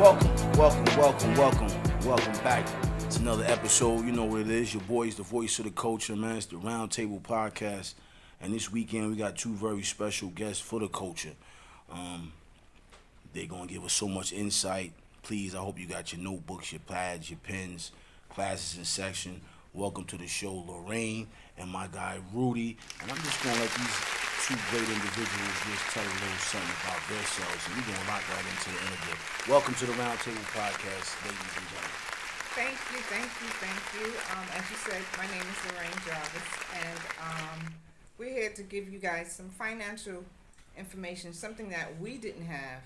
Welcome back. It's another episode. You know what it is. Your boys, the voice of the culture, man. It's the Roundtable Podcast. And this weekend, we got two very special guests for the culture. They're going to give us so much insight. Please, I hope you got your notebooks, your pads, your pens, classes in section. Welcome to the show, Lorraine and my guy, Rudy. And I'm just going to let these two great individuals just tell a little something about themselves. And we're going to rock right into the interview. Welcome to the Roundtable Podcast, ladies and gentlemen. Thank you. As you said, my name is Lorraine Jarvis, and we're here to give you guys some financial information, something that we didn't have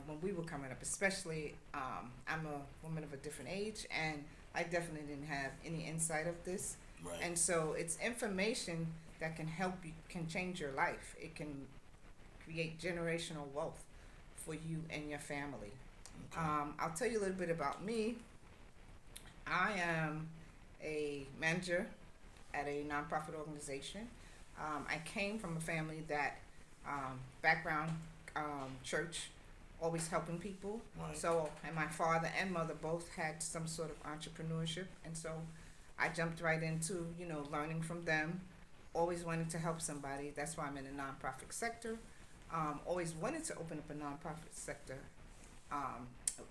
when we were coming up, especially I'm a woman of a different age, and I definitely didn't have any insight of this. Right. And so it's information that can help you, can change your life. It can create generational wealth for you and your family. Okay. I'll tell you a little bit about me. I am a manager at a nonprofit organization. I came from a family that background church, always helping people. Right. So, and my father and mother both had some sort of entrepreneurship, and so I jumped right into learning from them. Always wanted to help somebody. That's why I'm in the nonprofit sector. Always wanted to open up a nonprofit sector,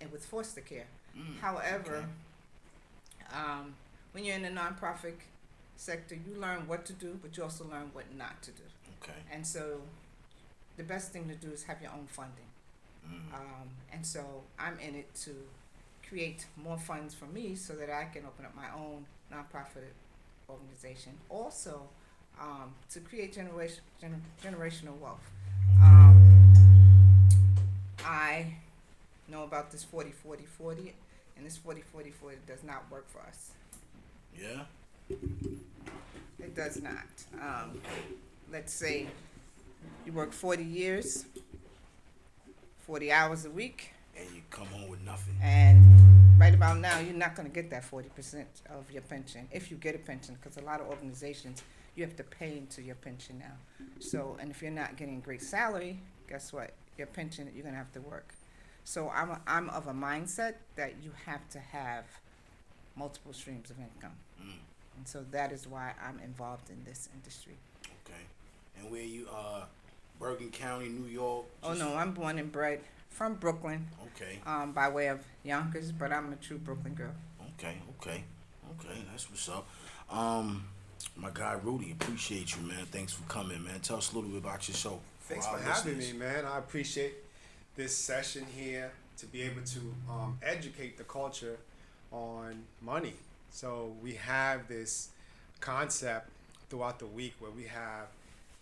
and with foster care. However. Okay. When you're in the nonprofit sector, you learn what to do, but you also learn what not to do. Okay. And so the best thing to do is have your own funding. And so I'm in it to create more funds for me so that I can open up my own nonprofit organization. Also, to create generational wealth. I know about this 40-40-40. And this 40-40-40 does not work for us. Yeah? It does not. Let's say you work 40 years, 40 hours a week. And you come home with nothing. And right about now, you're not going to get that 40% of your pension, if you get a pension, because a lot of organizations, you have to pay into your pension now. So, and if you're not getting a great salary, guess what? Your pension, you're going to have to work. So I'm of a mindset that you have to have multiple streams of income. And so that is why I'm involved in this industry. Okay. And where you, Bergen County, New York? Oh, no, I'm born and bred from Brooklyn. Okay. By way of Yonkers, but I'm a true Brooklyn girl. Okay. That's what's up. My guy, Rudy, appreciate you, man. Thanks for coming, man. Tell us a little bit about yourself. Thanks for having me, man. I appreciate this session here to be able to educate the culture on money. So we have this concept throughout the week where we have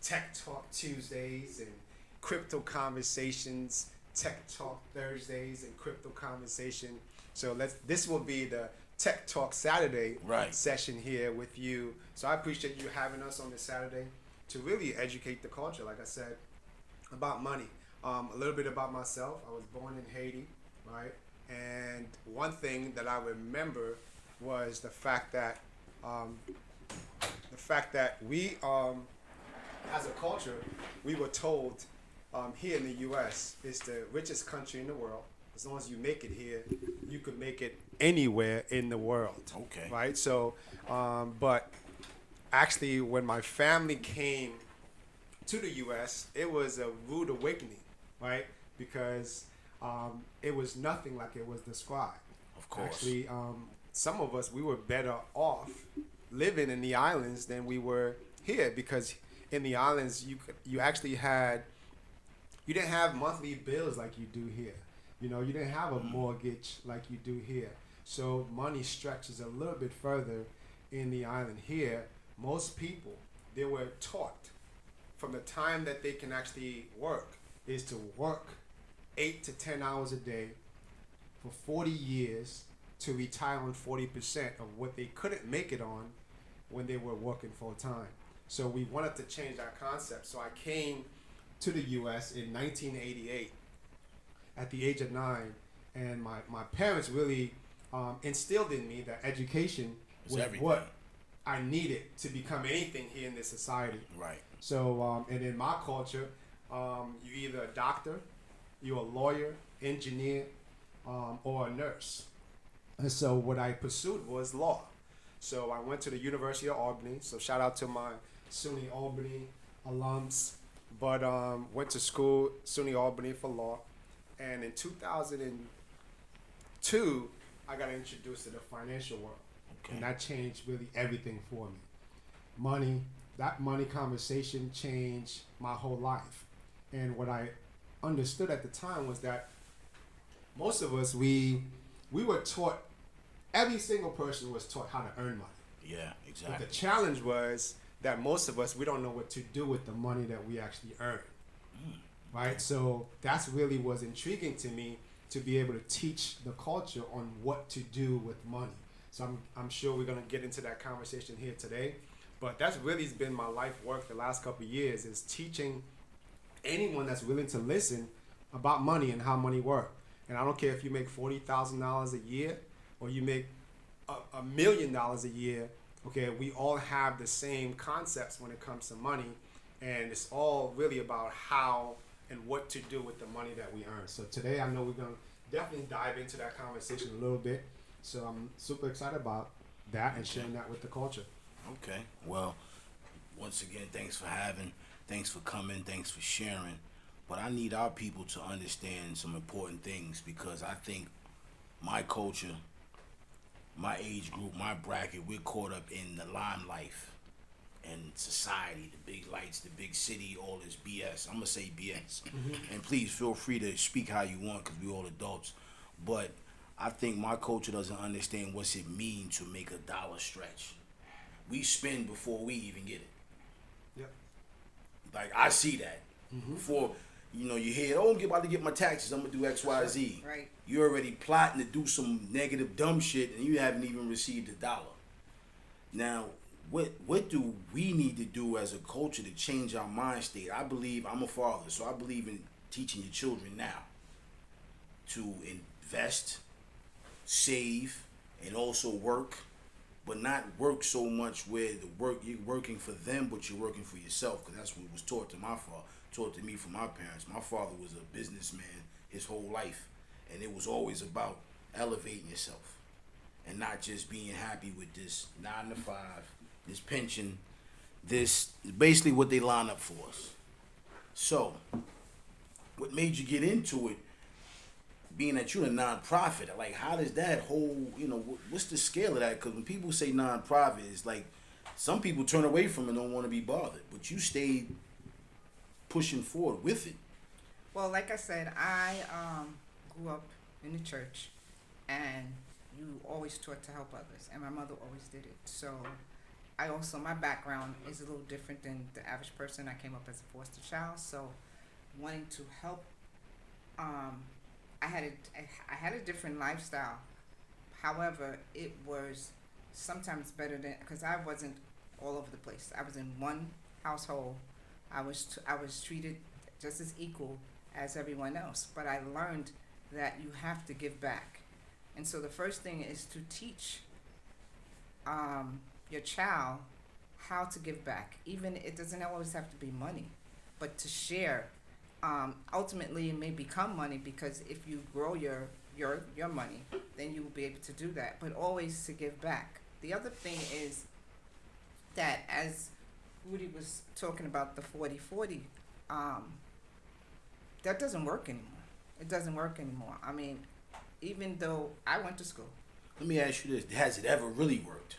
Tech Talk Tuesdays and Crypto Conversations, Tech Talk Thursdays and Crypto Conversation. So this will be the Tech Talk Saturday session here with you. So I appreciate you having us on this Saturday to really educate the culture, like I said, about money. A little bit about myself. I was born in Haiti, right? And one thing that I remember was the fact that we, as a culture, we were told here in the U.S. is the richest country in the world. As long as you make it here, you could make it anywhere in the world. Okay. Right. So, but actually, when my family came to the U.S., it was a rude awakening. Right, because it was nothing like it was described. Of course. Actually, some of us, we were better off living in the islands than we were here, because in the islands you actually you didn't have monthly bills like you do here. You didn't have a mortgage like you do here. So money stretches a little bit further in the island. Here, most people, they were taught from the time that they can actually work is to work 8 to 10 hours a day for 40 years to retire on 40% of what they couldn't make it on when they were working full time. So we wanted to change our concept. So I came to the U.S. in 1988 at the age of 9, and my parents really instilled in me that education was what I needed to become anything here in this society. Right. So, and in my culture, you're either a doctor, you're a lawyer, engineer, or a nurse. And so what I pursued was law. So I went to the University of Albany. So shout out to my SUNY Albany alums. But went to school, SUNY Albany for law. And in 2002, I got introduced to the financial world. Okay. And that changed really everything for me. That money conversation changed my whole life. And what I understood at the time was that most of us, we were taught, every single person was taught how to earn money. Yeah, But exactly. the challenge was that most of us, we don't know what to do with the money that we actually earn. Right? So that's really was intriguing to me, to be able to teach the culture on what to do with money. So I'm sure we're going to get into that conversation here today. But that's really been my life work the last couple of years, is teaching anyone that's willing to listen about money and how money works. And I don't care if you make $40,000 a year or you make $1 million a year. Okay, we all have the same concepts when it comes to money, and it's all really about how and what to do with the money that we earn. So today I know we're going to definitely dive into that conversation a little bit. So I'm super excited about that and sharing that with the culture. Okay. Well, once again, thanks for coming, thanks for sharing. But I need our people to understand some important things, because I think my culture, my age group, my bracket, we're caught up in the limelight and society, the big lights, the big city, all this BS. I'm going to say BS. And please feel free to speak how you want, because we're all adults. But I think my culture doesn't understand what's it mean to make a dollar stretch. We spend before we even get it. Yep. Like, I see that. Before, you hear, oh, I'm about to get my taxes, I'm going to do X, Y, Z. Right. You're already plotting to do some negative, dumb shit, and you haven't even received a dollar. Now, what do we need to do as a culture to change our mind state? I believe, I'm a father, so I believe in teaching your children now to invest, save, and also work, but not work so much where you're working for them, but you're working for yourself, because that's what was taught to me from my parents. My father was a businessman his whole life, and it was always about elevating yourself and not just being happy with this 9 to 5, this pension, this basically what they line up for us. So, what made you get into it? Being that you're a nonprofit, like, how does that whole, what's the scale of that? Because when people say nonprofit, it's like some people turn away from it and don't want to be bothered, but you stayed pushing forward with it. Well, like I said, I grew up in the church, and you always taught to help others, and my mother always did it. So my background is a little different than the average person. I came up as a foster child, so wanting to help, I had a different lifestyle. However, it was sometimes better than, because I wasn't all over the place. I was in one household. I was treated just as equal as everyone else. But I learned that you have to give back, and so the first thing is to teach your child how to give back. Even it doesn't always have to be money, but to share. Ultimately, it may become money, because if you grow your money, then you will be able to do that. But always to give back. The other thing is that, as Rudy was talking about the 40-40, that doesn't work anymore. It doesn't work anymore. I mean, even though I went to school. Let me ask you this: has it ever really worked?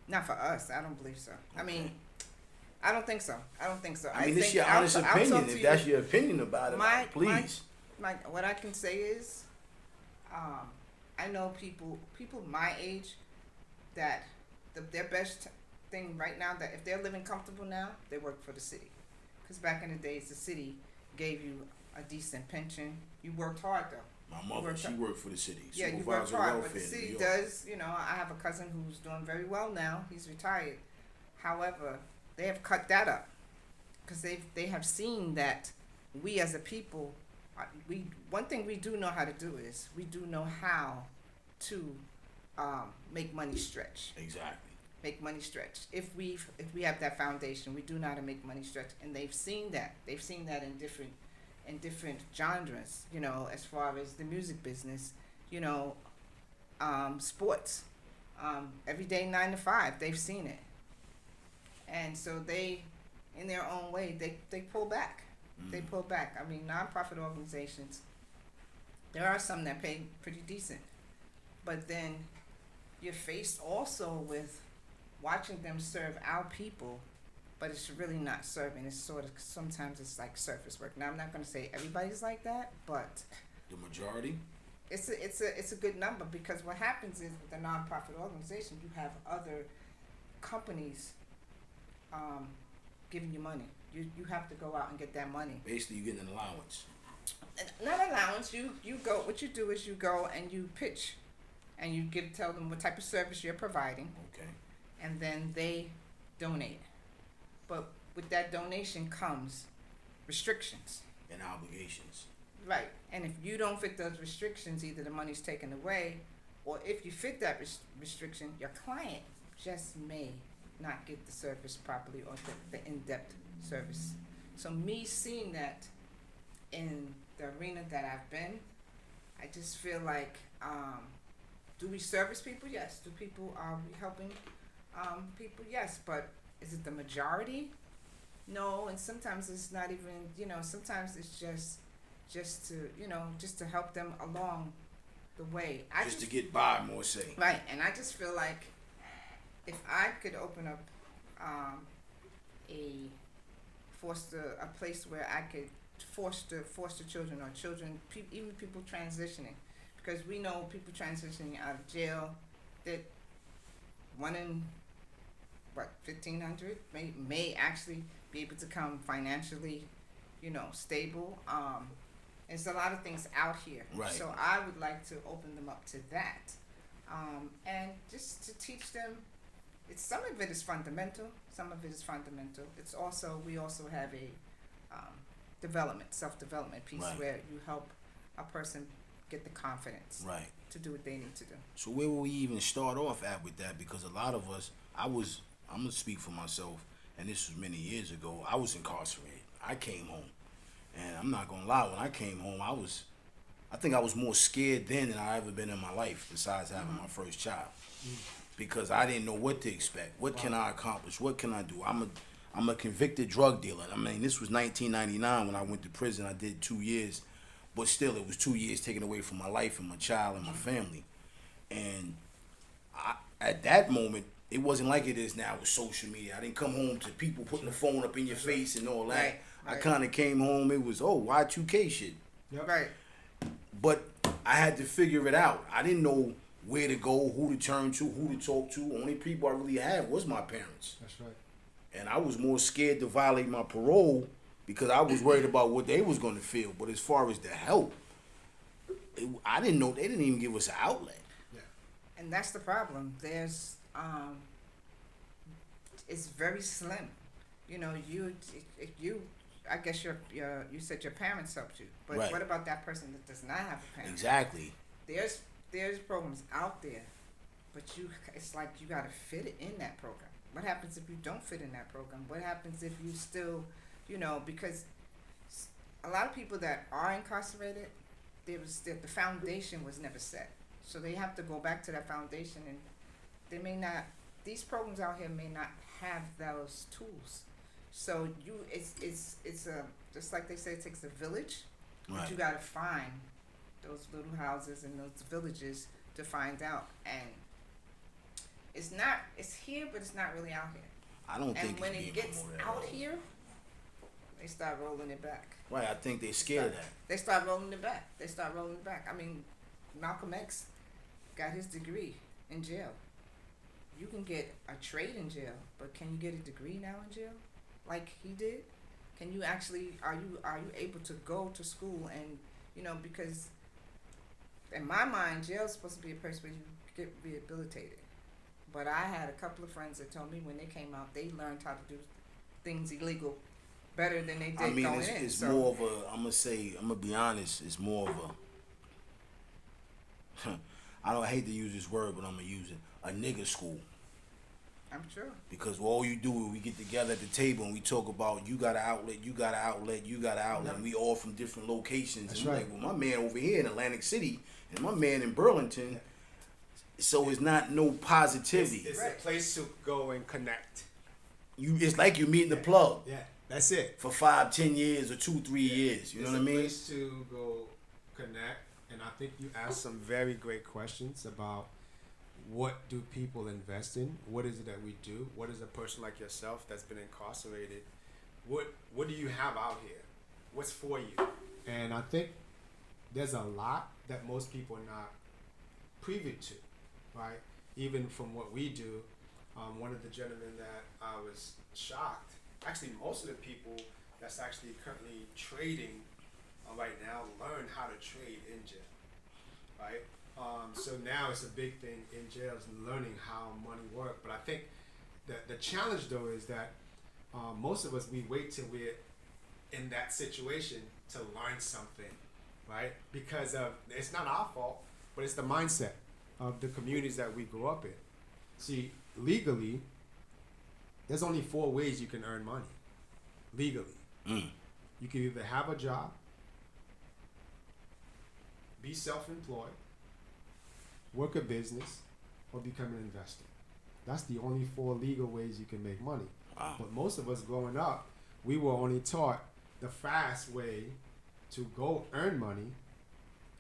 Not for us. I don't believe so. I mean, I don't think so. I mean, it's your honest opinion. If that's your opinion about it, please. What I can say is, I know people my age that their best thing right now, that if they're living comfortable now, they work for the city. Because back in the days, the city gave you a decent pension. You worked hard though. My mother, she worked for the city. Yeah, you worked hard, but the city does. I have a cousin who's doing very well now. He's retired. However, they have cut that up, because they have seen that we as a people, one thing we do know how to do is we do know how to make money stretch. Exactly. Make money stretch. If we have that foundation, we do know how to make money stretch, and they've seen that. They've seen that in different in different genres, you know, as far as the music business, you know, sports. Every day 9 to 5, they've seen it. And so they, in their own way, they pull back. They pull back. I mean, nonprofit organizations, there are some that pay pretty decent. But then you're faced also with watching them serve our people, but it's really not serving. It's sort of, sometimes it's like surface work. Now, I'm not going to say everybody's like that, but The majority? it's a good number, because what happens is with a nonprofit organization, you have other companies giving you money. You have to go out and get that money. Basically, you get an allowance. Not allowance. You go. What you do is you go and you pitch, and you tell them what type of service you're providing, Okay. and then they donate. But with that donation comes restrictions. And obligations. Right. And if you don't fit those restrictions, either the money's taken away, or if you fit that restriction, your client just may not get the service properly, or the in-depth service. So me seeing that in the arena that I've been, I just feel like, do we service people? Yes. Do people, are we helping people? Yes. But is it the majority? No. And sometimes it's not even, you know, sometimes it's just to, you know, just to help them along the way. Just to get by, more say. Right. And I just feel like if I could open up a place where I could foster children, or children, even people transitioning, because we know people transitioning out of jail, that one in 1,500 may actually be able to come financially, you know, stable. There's a lot of things out here. Right. So I would like to open them up to that, and just to teach them. Some of it is fundamental. Some of it is fundamental. It's also, we also have a self-development piece, Right. where you help a person get the confidence Right. to do what they need to do. So where will we even start off at with that? Because a lot of us, I'm gonna speak for myself, and this was many years ago. I was incarcerated. I came home, and I'm not gonna lie. When I came home, I think I was more scared then than I ever been in my life, besides having my first child, because I didn't know what to expect. What can I accomplish? What can I do? I'm a convicted drug dealer. I mean, this was 1999 when I went to prison. I did 2 years, but still, it was 2 years taken away from my life and my child and my family. And at that moment, it wasn't like it is now with social media. I didn't come home to people putting the phone up in your face and all that. Right, I right. kind of came home, it was, Y2K shit. Yep. Right. But I had to figure it out. I didn't know where to go, who to turn to, who to talk to. Only people I really had was my parents. That's right. And I was more scared to violate my parole because I was worried about what they was going to feel. But as far as the help, I didn't know. They didn't even give us an outlet. And that's the problem. There's it's very slim. You know, I guess you said your parents helped you, but Right. what about that person that does not have a parent? Exactly. There's programs out there, but it's like you got to fit it in that program. What happens if you don't fit in that program? What happens if you still, you know, because a lot of people that are incarcerated, the foundation was never set. So they have to go back to that foundation, and they may not, these programs out here may not have those tools. So it's just like they say, it takes a village, but Right. you gotta find those little houses and those villages to find out. And it's here, but it's not really out here. I don't think And when it's it being gets promoted at out all. here, they start rolling it back. Right. I think they're scared of that. They start rolling it back. I mean, Malcolm X got his degree in jail. You can get a trade in jail, but can you get a degree now in jail, like he did? Can you actually? Are you able to go to school and, you know, because in my mind, jail is supposed to be a place where you get rehabilitated. But I had a couple of friends that told me when they came out, they learned how to do things illegal better than they did I mean, going it's, in. it's So, more of a. I'm gonna be honest. It's more of a. I hate to use this word, but I'm gonna use it. A nigga school. I'm sure. Because all you do is we get together at the table and we talk about you got an outlet, you got an outlet, you got an outlet, and we all from different locations. That's and we're right. like, well, my man over here in Atlantic City and my man in Burlington, so it's not no positivity. It's a place to go and connect. It's like you meeting the plug Yeah, that's it. for 5, 10 years or 2, 3 years. You know what I mean? It's a place to go connect, and I think you asked some very great questions about what do people invest in? What is it that we do? What is a person like yourself that's been incarcerated? What do you have out here? What's for you? And I think there's a lot that most people are not privy to, right? Even from what we do, one of the gentlemen that I was shocked, actually most of the people that's actually currently trading right now learn how to trade in jail, right? So now it's a big thing in jail is learning how money works. But I think the challenge though is that most of us, we wait till we're in that situation to learn something, right? Because it's not our fault, but it's the mindset of the communities that we grew up in. See, legally, there's only 4 ways you can earn money. Legally. You can either have a job, be self-employed, work a business, or become an investor. That's the only 4 legal ways you can make money. Wow. But most of us growing up, we were only taught the fast way to go earn money,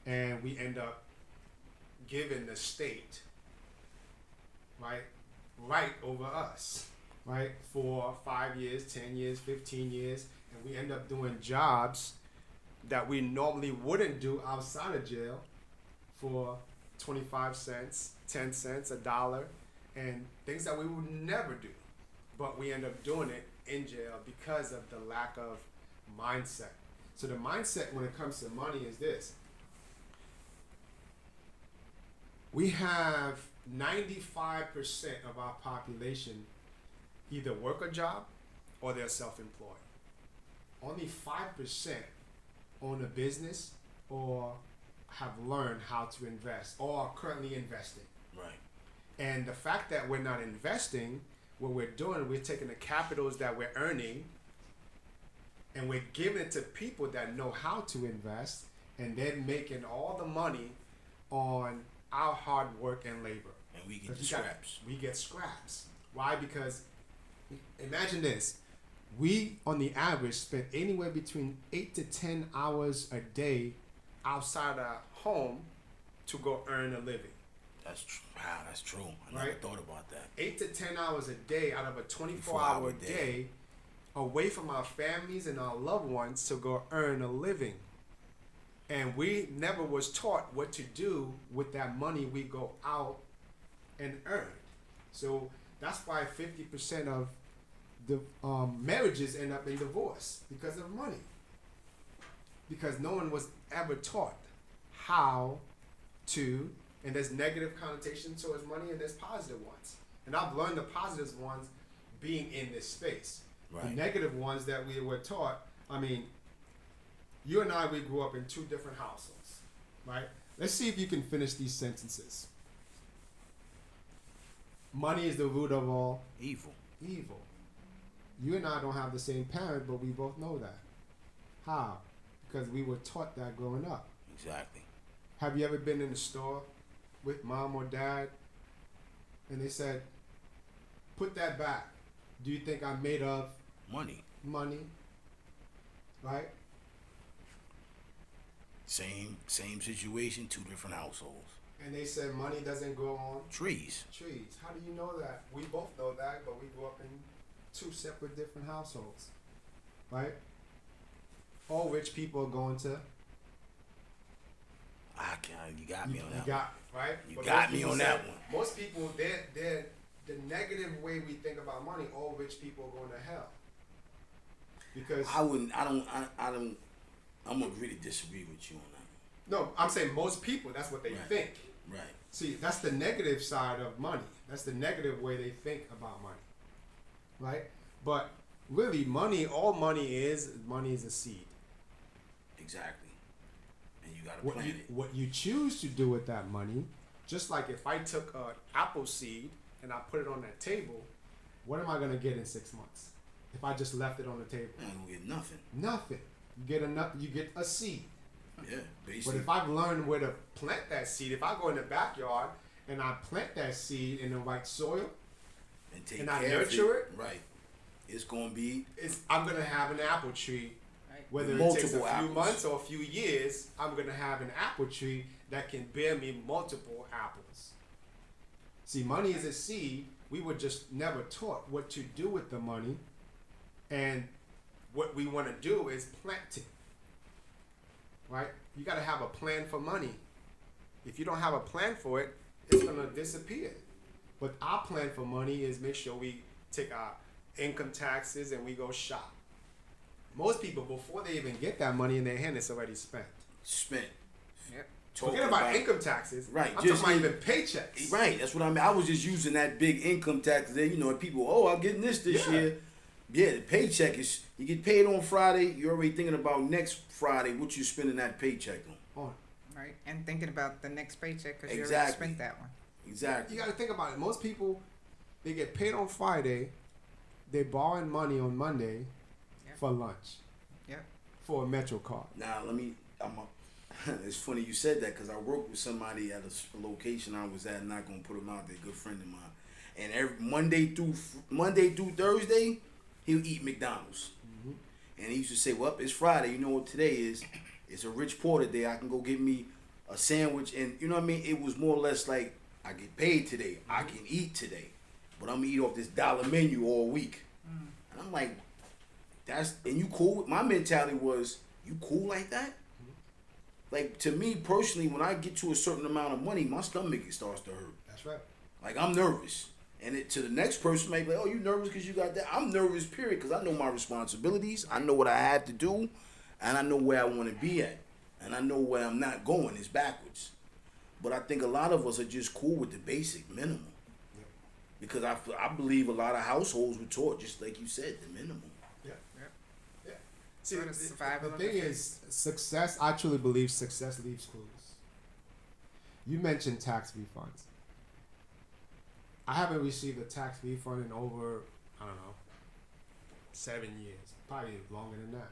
and we end up giving the state right over us, right, for 5 years, 10 years, 15 years, and we end up doing jobs that we normally wouldn't do outside of jail for 25 cents, 10 cents, $1, and things that we would never do. But we end up doing it in jail because of the lack of mindset. So the mindset when it comes to money is this. We have 95% of our population either work a job or they're self-employed. Only 5% own a business or have learned how to invest or are currently investing. Right. And the fact that we're not investing, what we're doing, we're taking the capitals that we're earning and we're giving it to people that know how to invest, and they're making all the money on our hard work and labor. And we get the scraps. We get scraps. Why? Because imagine this. We, on the average, spend anywhere between 8 to 10 hours a day outside our home to go earn a living. Wow, that's true. I never thought about that. 8 to 10 hours a day out of a 24-hour day away from our families and our loved ones to go earn a living. And we never was taught what to do with that money we go out and earn. So that's why 50% of the marriages end up in divorce because of money. Because no one was ever taught how to, and there's negative connotations towards money and there's positive ones. And I've learned the positive ones being in this space. Right. The negative ones that we were taught, I mean, you and I, we grew up in 2 different households, right? Let's see if you can finish these sentences. Money is the root of all Evil. evil. You and I don't have the same parent, but we both know that. How? Because we were taught that growing up. Exactly. Have you ever been in the store with mom or dad and they said, put that back? Do you think I'm made of Money. money? Right? Same situation, 2 different households. And they said money doesn't grow on Trees. trees. How do you know that? We both know that, but we grew up in 2 separate different households. Right? All rich people are going to. You got me on that. You got, right? You But got most me people on say- that one. Most people, they're the negative way we think about money, all rich people are going to hell. Because I'm gonna really disagree with you on that. no, I'm saying most people, that's what they Right. think. Right. See, that's the negative side of money. That's the negative way they think about money. Right? But really, all money is a seed. Exactly. And you gotta What plant you, it. what you choose to do with that money, just like if I took an apple seed and I put it on that table, what am I gonna get in 6 months if I just left it on the table? I ain't gonna get nothing. Nothing. You get a seed. Yeah, But basically. if I've learned where to plant that seed, if I go in the backyard and I plant that seed in the right soil, and take and I care of nurture it, right, it's gonna be I'm gonna have an apple tree. Right. Whether Multiple it takes a few apples. months or a few years, I'm gonna have an apple tree that can bear me multiple apples. See, money is a seed. We were just never taught what to do with the money, and what we want to do is plant it. Right? You got to have a plan for money. If you don't have a plan for it, it's gonna disappear. But our plan for money is make sure we take our income taxes and we go shop. Most people, before they even get that money in their hand, it's already spent. spent. Yep. Forget about income taxes. Right, I'm just talking about in- even paychecks. Right, that's what I mean. I was just using that big income tax there. You know, people, oh, I'm getting this Yeah. year. Yeah, the paycheck is, you get paid on Friday, you're already thinking about next Friday, what you spending that paycheck on. On. Right. And thinking about the next paycheck because you already Exactly. spent that one. Exactly. You got to think about it. Most people, they get paid on Friday. They borrowing money on Monday Yep. for lunch, Yep. for a Metro card. Now, it's funny you said that because I worked with somebody at a location I was at, not going to put him out there, good friend of mine. And every Monday through Thursday, he'll eat McDonald's. And he used to say, well, it's Friday. You know what today is? It's a Rich Porter day. I can go get me a sandwich. And you know what I mean? It was more or less like, I get paid today. I can eat today. But I'm going to eat off this dollar menu all week. And I'm like, and you cool? With my mentality was, you cool like that? Like, to me personally, when I get to a certain amount of money, my stomach starts to hurt. That's right. Like, I'm nervous. And to the next person may be like, oh, you nervous because you got that? I'm nervous, period, because I know my responsibilities. I know what I have to do. And I know where I want to be at. And I know where I'm not going. It's backwards. But I think a lot of us are just cool with the basic minimum. Yep. Because I believe a lot of households were taught, just like you said, the minimum. Yeah. Yep. Yeah. See, Sort of survival the of thing the is, success, I truly believe success leaves clues. You mentioned tax refunds. I haven't received a tax refund in over, I don't know, 7 years. Probably longer than that.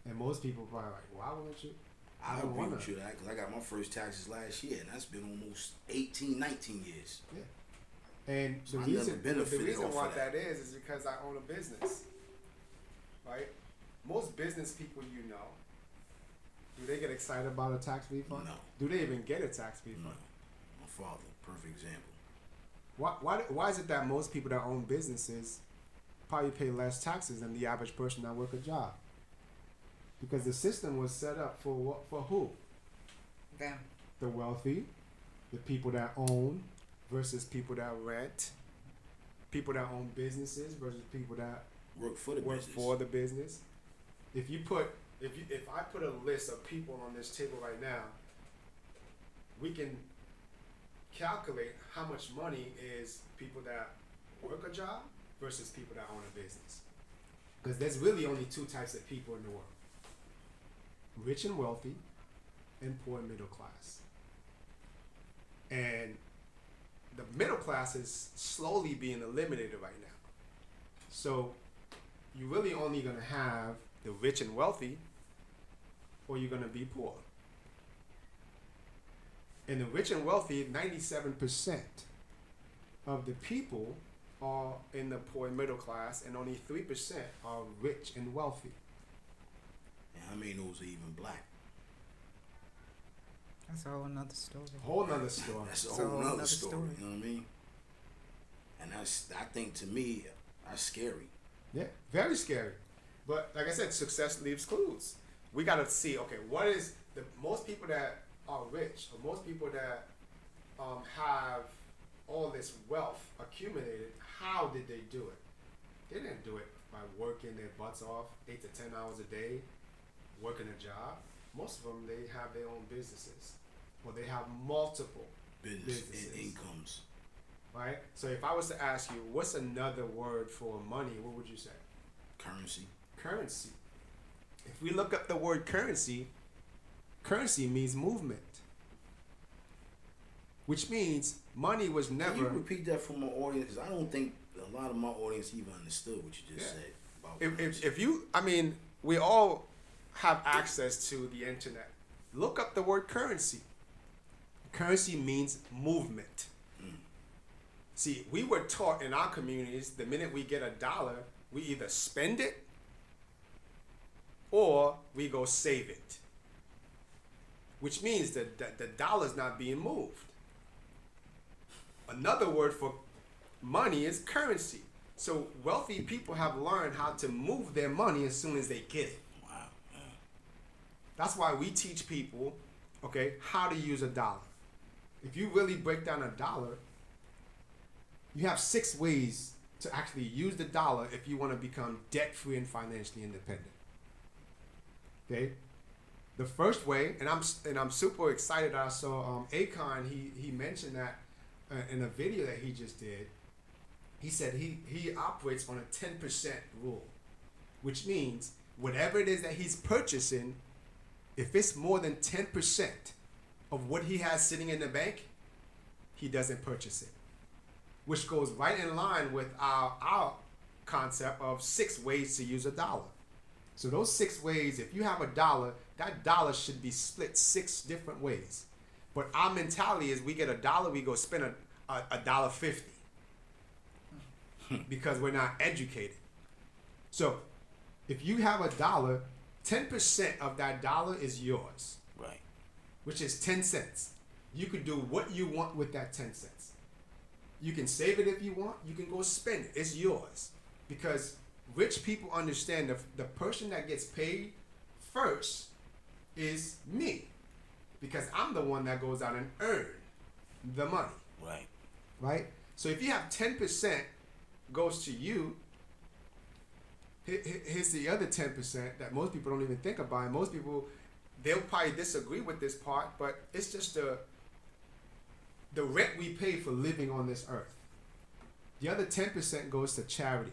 And most people are probably like, why wouldn't you? I don't agree wanna. with you that because I got my first taxes last year, and that's been almost 18, 19 years. Yeah. And So the I never reason, benefited off why of that. that is because I own a business. Right? Most business people you know, do they get excited about a tax refund? No. Do they even get a tax refund? No. My father, perfect example. Why is it that most people that own businesses probably pay less taxes than the average person that work a job? Because the system was set up for what? For who? Them. The wealthy, the people that own versus people that rent, people that own businesses versus people that Work for the work business. for the business. If I put a list of people on this table right now, we can calculate how much money is people that work a job versus people that own a business. Because there's really only two types of people in the world: rich and wealthy, and poor and middle class. And the middle class is slowly being eliminated right now. So you're really only going to have the rich and wealthy, or you're going to be poor. And the rich and wealthy, 97% of the people are in the poor and middle class, and only 3% are rich and wealthy. And how many of those are even black? That's a whole nother story. Whole nother story. That's a It's whole a whole nother nother story. story. You know what I mean? And I think to me, that's scary. Yeah, very scary. But like I said, success leaves clues. We got to see, okay, what is the most people that are rich, or most people that have all this wealth accumulated, how did they do it? They didn't do it by working their butts off 8 to 10 hours a day, working a job. Most of them, they have their own businesses, or they have multiple Business businesses. and incomes. Right? So if I was to ask you, what's another word for money, what would you say? Currency. Currency. If we look up the word currency, currency means movement. which means money was Can you never. repeat that for my audience? Because I don't think a lot of my audience even understood what you just said about currency. If you, I mean, we all have access to the internet. Look up the word currency. Currency means movement. See, we were taught in our communities the minute we get a dollar, we either spend it or we go save it, which means that the dollar's not being moved. Another word for money is currency. So wealthy people have learned how to move their money as soon as they get it. Wow. Yeah. That's why we teach people, okay, how to use a dollar. If you really break down a dollar, you have 6 ways to actually use the dollar if you want to become debt-free and financially independent. Okay? The first way, and I'm super excited. I saw Akon. He mentioned that in a video that he just did. He said he operates on a 10% rule, which means whatever it is that he's purchasing, if it's more than 10% of what he has sitting in the bank, he doesn't purchase it, which goes right in line with our concept of 6 ways to use a dollar. So those 6 ways, if you have a dollar, that dollar should be split 6 different ways. But our mentality is we get a dollar, we go spend a $1.50 because we're not educated. So if you have a dollar, 10% of that dollar is yours, Right. which is 10 cents. You can do what you want with that 10 cents. You can save it if you want. You can go spend it. It's yours. Because rich people understand the person that gets paid first is me. Because I'm the one that goes out and earn the money. Right. Right? So if you have 10% goes to you, here's the other 10% that most people don't even think about. And most people, they'll probably disagree with this part, but it's just the rent we pay for living on this earth. The other 10% goes to charity,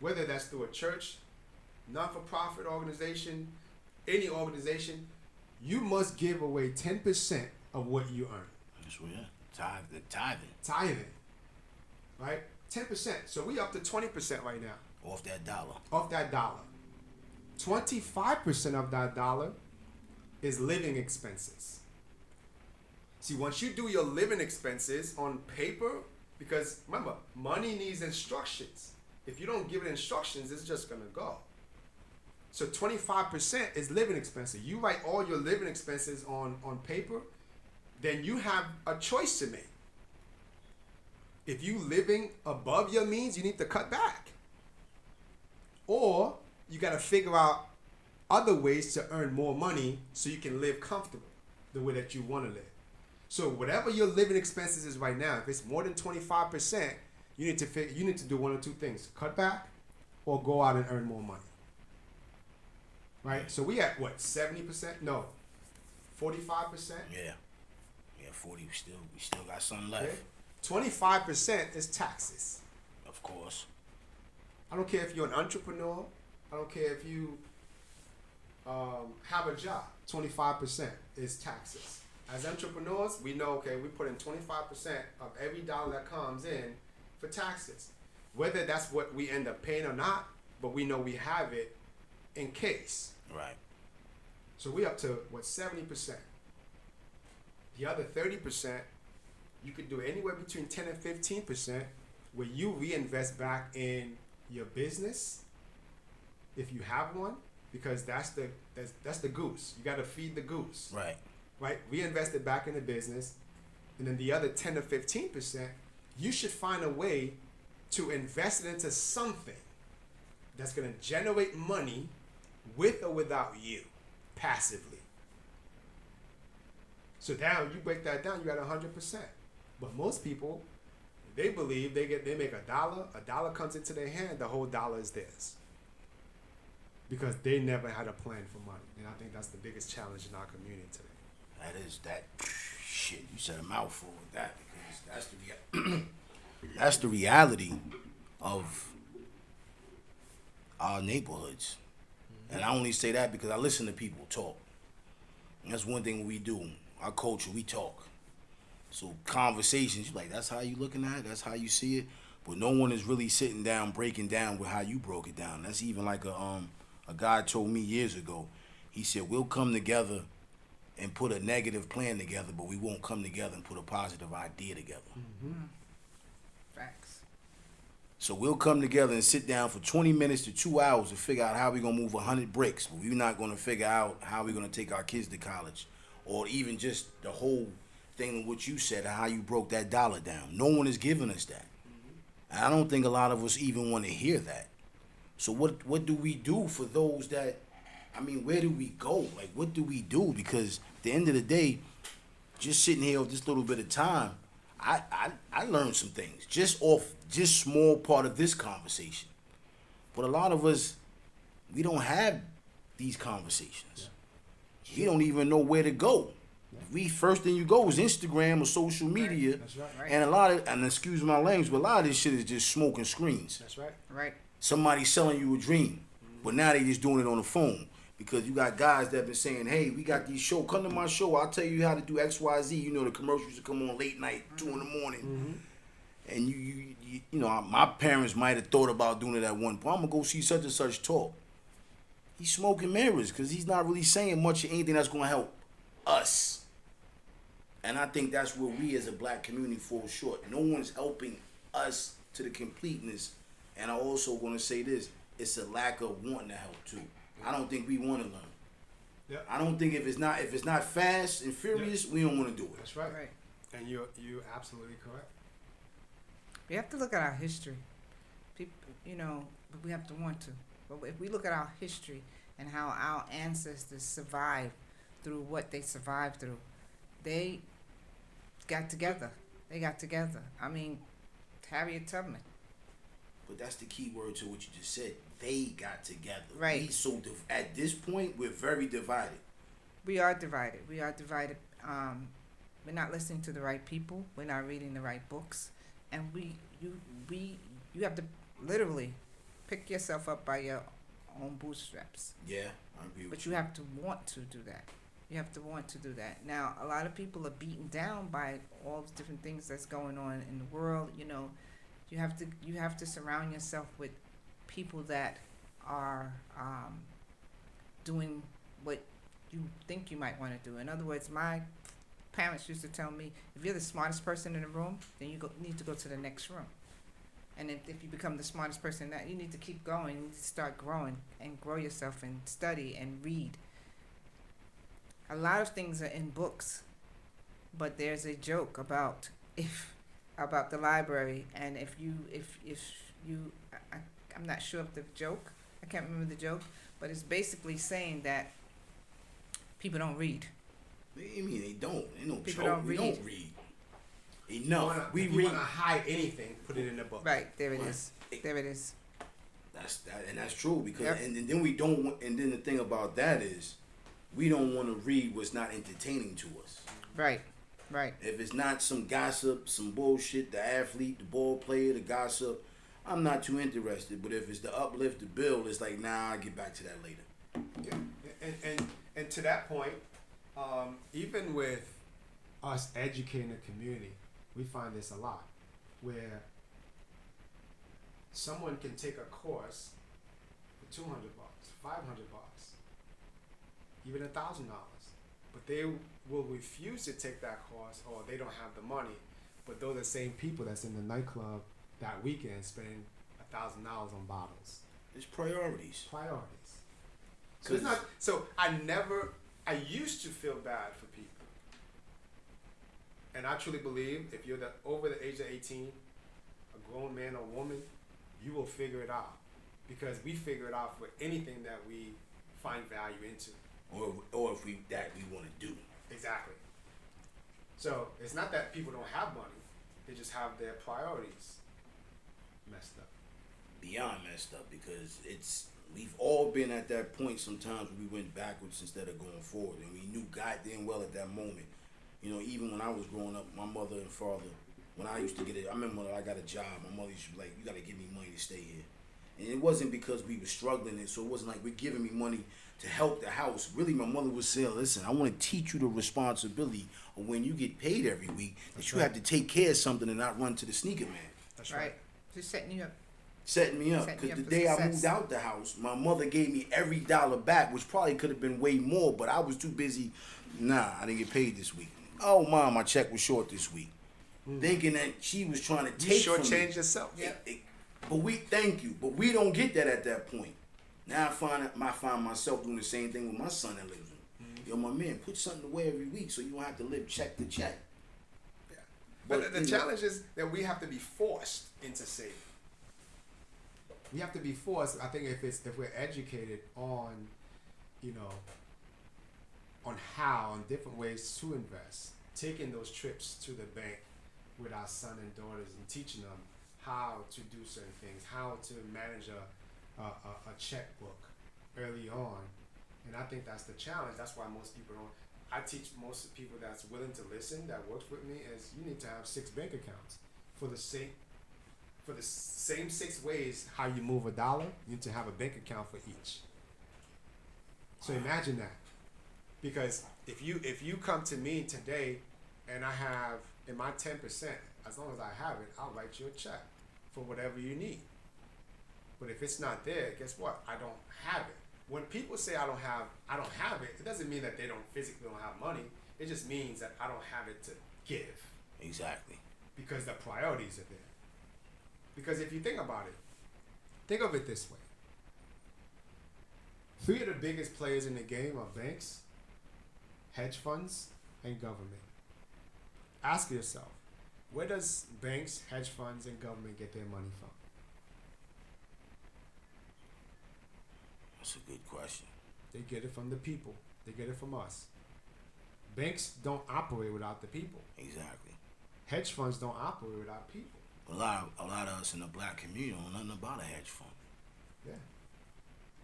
whether that's through a church, non-for-profit organization, any organization. You must give away 10% of what you earn. That's what, yeah. Tithing. Tithing, right? 10%. So we up to 20% right now. Off that dollar. Off that dollar. 25% of that dollar is living expenses. See, once you do your living expenses on paper, because remember, money needs instructions. If you don't give it instructions, it's just gonna go. So 25% is living expenses. You write all your living expenses on paper, then you have a choice to make. If you living above your means, you need to cut back. Or you gotta figure out other ways to earn more money so you can live comfortable the way that you wanna live. So whatever your living expenses is right now, if it's more than 25%, you need to do one or two things: cut back, or go out and earn more money. Right? So we at what, 70%? No, 45%. Yeah. Yeah, 40. We still got something left. Okay. 25% is taxes. Of course. I don't care if you're an entrepreneur. I don't care if you have a job. 25% is taxes. As entrepreneurs, we know, okay, we put in 25% of every dollar that comes in for taxes. Whether that's what we end up paying or not, but we know we have it in case. Right. So we up to, what, 70%. The other 30%, you could do anywhere between 10 and 15% where you reinvest back in your business, if you have one, because that's the goose. You got to feed the goose. Right. Right? Reinvest it back in the business. And then the other 10 to 15%, you should find a way to invest it into something that's going to generate money with or without you, passively. So now you break that down, you got 100%. But most people, they believe they make a dollar comes into their hand, the whole dollar is theirs. Because they never had a plan for money. And I think that's the biggest challenge in our community today. That shit. You said a mouthful with that, because that's the reality of our neighborhoods. And I only say that because I listen to people talk. And that's one thing we do. Our culture, we talk. So conversations, you like, that's how you looking at it, that's how you see it. But no one is really sitting down breaking down with how you broke it down. That's even like a guy told me years ago. He said, we'll come together and put a negative plan together, but we won't come together and put a positive idea together. Facts. So we'll come together and sit down for 20 minutes to 2 hours to figure out how we're going to move 100 bricks. But we're not going to figure out how we're going to take our kids to college. Or even just the whole thing of what you said, how you broke that dollar down. No one is giving us that. And I don't think a lot of us even want to hear that. So what do we do for those that, I mean, where do we go? Like, what do we do? Because at the end of the day, just sitting here with this little bit of time, I learned some things just small part of this conversation. But a lot of us, we don't have these conversations. We don't even know where to go. We first thing you go is Instagram or social media. That's right. Right. And excuse my language, but a lot of this shit is just smoking screens. That's right. Right. Somebody selling you a dream, but now they just doing it on the phone. Because you got guys that been saying, hey, we got these shows. Come to my show. I'll tell you how to do X, Y, Z. You know, the commercials that come on late night, 2 in the morning. And you know, my parents might have thought about doing it at one point. I'm going to go see such and such talk. He's smoking mirrors because he's not really saying much of anything that's going to help us. And I think that's where we as a black community fall short. No one's helping us to the completeness. And I also want to say this. It's a lack of wanting to help too. I don't think we want to learn. Yep. I don't think if it's not fast and furious, we don't want to do it. That's right. Right. And you're absolutely correct. We have to look at our history. People, you know, but we have to want to. But if we look at our history and how our ancestors survived through what they survived through, they got together. I mean, Harriet Tubman. But that's the key word to what you just said. They got together. Right. At this point, we're very divided. We are divided. We're not listening to the right people. We're not reading the right books, and you have to literally pick yourself up by your own bootstraps. Yeah, I agree with But you have to want to do that. You have to want to do that. Now, a lot of people are beaten down by all the different things that's going on in the world. You know, you have to surround yourself with people that are doing what you think you might want to do. In other words, my parents used to tell me, if you're the smartest person in the room, then you need to go to the next room. And if you become the smartest person in that, you need to keep going. You need to start growing and grow yourself and study and read. A lot of things are in books, but there's a joke about the library, and if you I'm not sure of the joke. I can't remember the joke, but it's basically saying that people don't read. What do you mean they don't? They don't People joke. don't We read. don't read enough. If you want to hide anything, put it in the book. Right, there it Right. is. There it is. That's true because Yep. and then we don't want, and then the thing about that is we don't want to read what's not entertaining to us. Right, right. If it's not some gossip, some bullshit, the athlete, the ball player, the gossip, I'm not too interested. But if it's the uplift, the build, it's like, nah, I'll get back to that later. Yeah. And to that point, even with us educating the community, we find this a lot, where someone can take a course for $200, $500, even $1,000, but they will refuse to take that course, or they don't have the money. But they're the same people that's in the nightclub that weekend spending $1,000 on bottles. It's priorities. Priorities. So it's not. So I used to feel bad for people, and I truly believe if you're over the age of 18, a grown man or woman, you will figure it out, because we figure it out for anything that we find value into. Or if we want to do. Exactly. So it's not that people don't have money; they just have their priorities messed up. Beyond messed up, because we've all been at that point sometimes when we went backwards instead of going forward, and we knew goddamn well at that moment. You know, even when I was growing up, my mother and father, when I used to get it, I remember when I got a job, my mother used to be like, you got to give me money to stay here. And it wasn't because we were struggling, and so it wasn't like we're giving me money to help the house. Really, my mother was saying, listen, I want to teach you the responsibility of when you get paid every week, that you have to take care of something and not run to the sneaker man. That's Right. Just setting you up. Setting me up. Setting you Because up the for day I success. moved out the house, my mother gave me every dollar back, which probably could have been way more, but I was too busy. Nah, I didn't get paid this week. Oh, Mom, my check was short this week. Thinking that she was trying to You take from me. shortchange yourself. Yeah. But we thank you, but we don't get that at that point. Now I find myself doing the same thing with my son that lives with me. Yo, my man, put something away every week so you don't have to live check to check. Yeah. But But, the you know- challenge is that we have to be forced into saving. We have to be forced. I think if we're educated on, you know, on different ways to invest, taking those trips to the bank with our son and daughters and teaching them how to do certain things, how to manage a checkbook early on. And I think that's the challenge. That's why most people don't. I teach most people that's willing to listen, that works with me, is you need to have 6 bank accounts for the same 6 ways how you move a dollar. You need to have a bank account for each. So imagine that, because if you come to me today and I have in my 10%, as long as I have it, I'll write you a check for whatever you need. But if it's not there, guess what? I don't have it. When people say I don't have it, it doesn't mean that they don't physically don't have money. It just means that I don't have it to give, Exactly. because the priorities are there. Because if you think about it, think of it this way. 3 of the biggest players in the game are banks, hedge funds, and government. Ask yourself, where does banks, hedge funds, and government get their money from? That's a good question. They get it from the people. They get it from us. Banks don't operate without the people. Exactly. Hedge funds don't operate without people. A lot of us in the black community don't know nothing about a hedge fund. Yeah.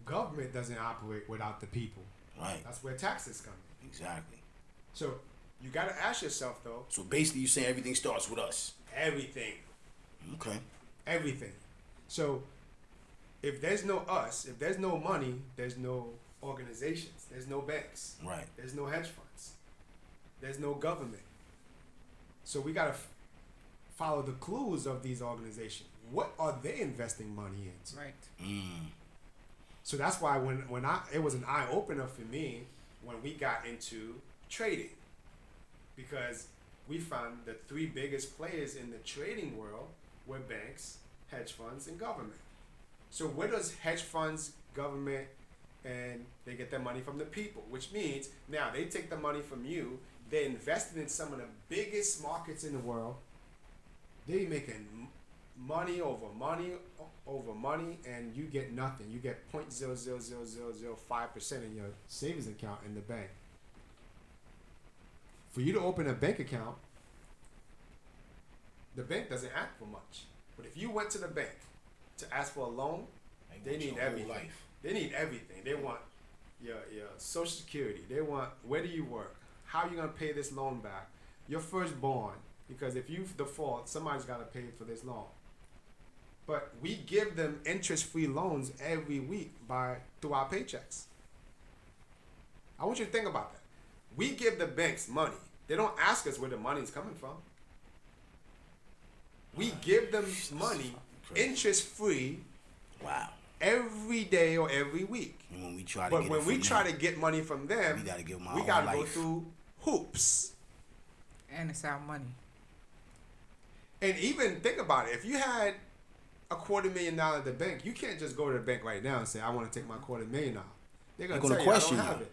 Government doesn't operate without the people. Right. That's where taxes come in. Exactly. So you got to ask yourself, though, So basically, you're saying everything starts with us. everything. Okay. Everything. So if there's no us, if there's no money, there's no organizations, there's no banks, Right. there's no hedge funds, there's no government. So we got to follow the clues of these organizations. What are they investing money into? Right. So that's why when it was an eye opener for me when we got into trading, because we found the 3 biggest players in the trading world were banks, hedge funds, and government. So where does hedge funds, government, and they get their money from the people, which means now they take the money from you, they invested in some of the biggest markets in the world. They making money over money over money, and you get nothing. You get 0.00005% in your savings account in the bank. For you to open a bank account, the bank doesn't ask for much. But if you went to the bank to ask for a loan, they want need your whole everything. life. They need everything. They want your social security. They want where do you work? How are you gonna pay this loan back? Your firstborn, because if you default, somebody's gotta pay for this loan. But we give them interest-free loans every week through our paychecks. I want you to think about that. We give the banks money. They don't ask us where the money's coming from. We give them money crazy. interest-free Wow. every day or every week. And when we try to But get when it we from try them, to get money from them, we gotta give them our we whole gotta go life. through hoops. And it's our money. And even think about it. If you had $250,000 at the bank, you can't just go to the bank right now and say, I want to take my $250,000 out. They're They're gonna gonna tell you, I question don't have you. it.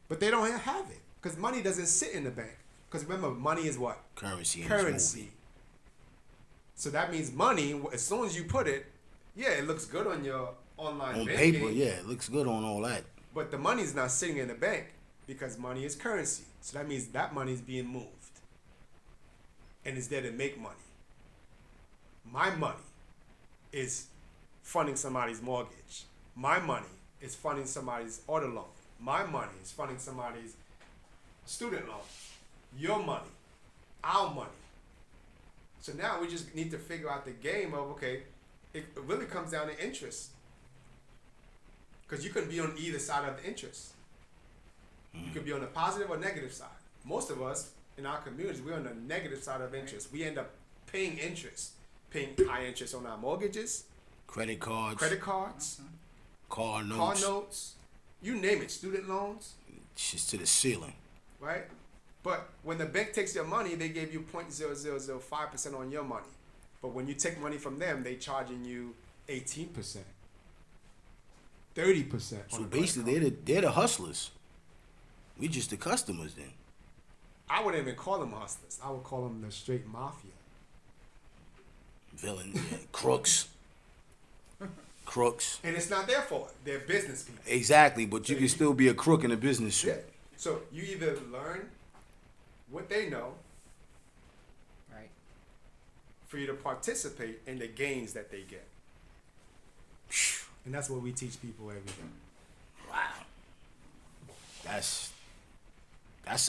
But they don't have it because money doesn't sit in the bank. Because remember, money is what? currency. and it's Currency. moving. So that means money, as soon as you put it, yeah, it looks good on your online On banking. paper, yeah, it looks good on all that. But the money's not sitting in the bank because money is currency. So that means that money is being moved. And it's there to make money. My money is funding somebody's mortgage. My money is funding somebody's auto loan. My money is funding somebody's student loan. Your money, our money. So now we just need to figure out the game of, okay, it really comes down to interest. Because you can be on either side of the interest. You could be on the positive or negative side. Most of us in our communities, we're on the negative side of interest. We end up paying interest, paying high interest on our mortgages, Credit cards, car car notes, notes, you name it, student loans, just to the ceiling. right? But when the bank takes your money, they gave you 0.0005% on your money. But when you take money from them, they charging you 18%, 30%. So basically, they're the hustlers. We just the customers then. I wouldn't even call them hustlers. I would call them the straight mafia. Villain, yeah, crooks. Crooks. And it's not their fault. They're business people. Exactly, but you can still be a crook in a business Yeah. suit. So you either learn what they know Right. for you to participate in the gains that they get. And that's what we teach people every day. Wow. That's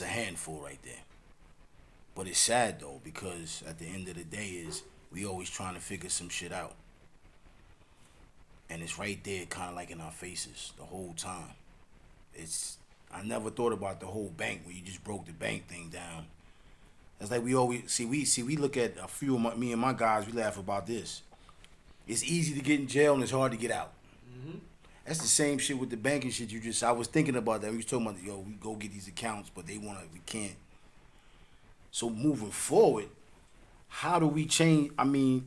a handful right there. But it's sad though, because at the end of the day is we always trying to figure some shit out. And it's right there kinda like in our faces the whole time. I never thought about the whole bank when you just broke the bank thing down. It's like we always we look at a few of me and my guys, we laugh about this. It's easy to get in jail and it's hard to get out. That's the same shit with the banking shit. I was thinking about that. We was talking about, we go get these accounts, but we can't. So moving forward, how do we change? I mean,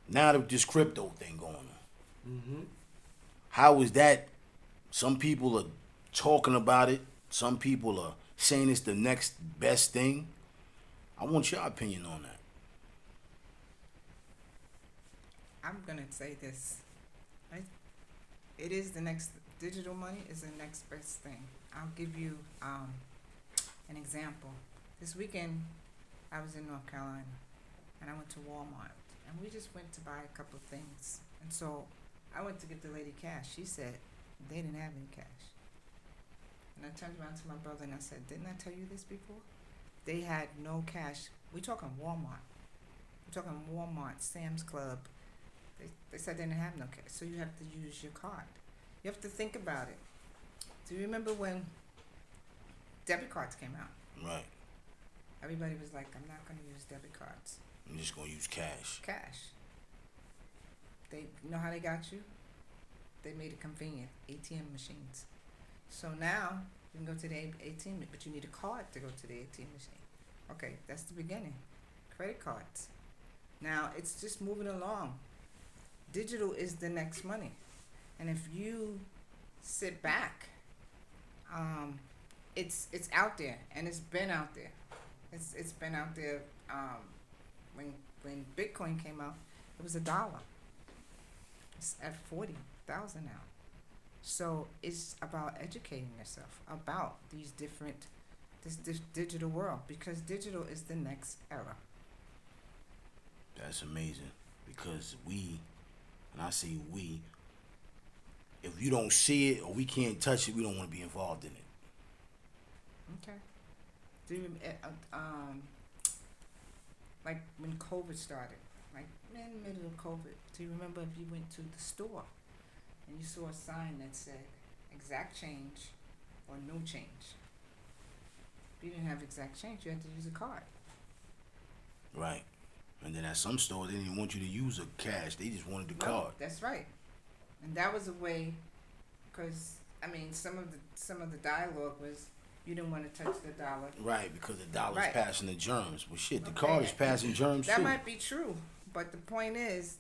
now that this crypto thing going on, how is that? Some people are talking about it. Some people are saying it's the next best thing. I want your opinion on that. I'm gonna say this. Right? It is the next digital money is the next best thing. I'll give you an example. This weekend, I was in North Carolina, and I went to Walmart, and we just went to buy a couple of things. And so I went to give the lady cash. She said they didn't have any cash. And I turned around to my brother and I said, "Didn't I tell you this before?" They had no cash. We're talking Walmart. We're talking Walmart, Sam's Club. They said they didn't have no cash, so you have to use your card. You have to think about it. Do you remember when debit cards came out? Right. Everybody was like, "I'm not going to use debit cards. I'm just gonna use cash. Cash." You know how they got you? They made it convenient. ATM machines. So now you can go to the ATM, but you need a card to go to the ATM machine. Okay, that's the beginning. Credit cards. Now it's just moving along. Digital is the next money, and if you sit back, it's out there, and it's been out there. It's been out there. When Bitcoin came out, it was $1. It's at 40,000 now. So it's about educating yourself about this digital world, because digital is the next era. That's amazing, because and I say we, if you don't see it or we can't touch it, we don't want to be involved in it. Okay. Do you, like when COVID started, like in the middle of COVID, do you remember if you went to the store and you saw a sign that said exact change or no change? If you didn't have exact change, you had to use a card. Right. And then at some stores, they didn't even want you to use a cash. They just wanted the card. That's right. And that was a way, because I mean, some of the dialogue was you didn't want to touch the dollar. Right, because the dollar's Right. passing the germs. Well, shit, the Okay. card is passing germs That too. might be true, but the point is,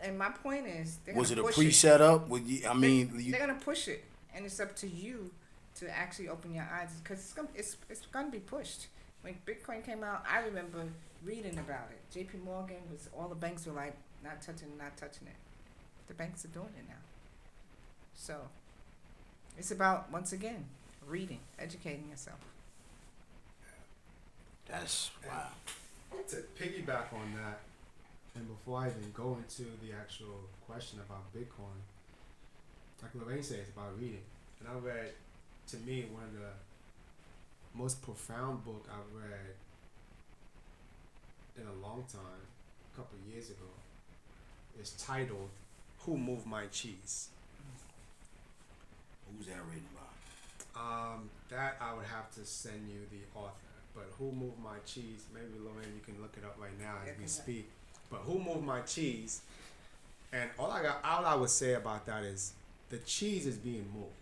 and my point is, they're Was it gonna a push pre-set up? I mean, they're gonna push it, and it's up to you to actually open your eyes, because it's gonna be pushed. When Bitcoin came out, I remember reading about it. J.P. Morgan all the banks were like, not touching it. The banks are doing it now. So it's about, once again, reading, educating yourself. that's wow. To piggyback on that, and before I even go into the actual question about Bitcoin, like Lorraine said, it's about reading. And I read, to me, one of the most profound book I've read in a long time, a couple of years ago. is titled "Who Moved My Cheese." Who's that written by? That I would have to send you the author. But "Who Moved My Cheese"? Maybe Lorraine, you can look it up right now as we speak. But "Who Moved My Cheese"? And all I would say about that is the cheese is being moved.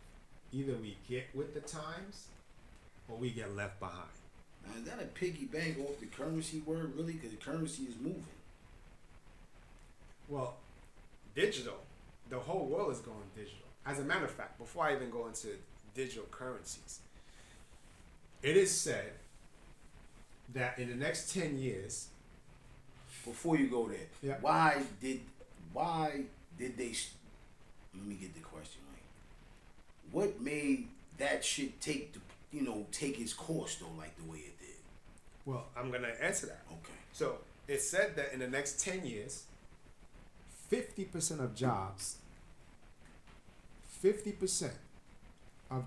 Either we get with the times, or we get left behind. Now, is that a piggy bank off the currency word, really? Because the currency is moving. Well, digital. The whole world is going digital. As a matter of fact, before I even go into digital currencies, it is said that in the next 10 years, Before you go there, Yeah. why did they? Let me get the question right. What made that shit take its course though, like the way it did? well, I'm going to answer that. Okay. So it said that in the next 10 years, 50% of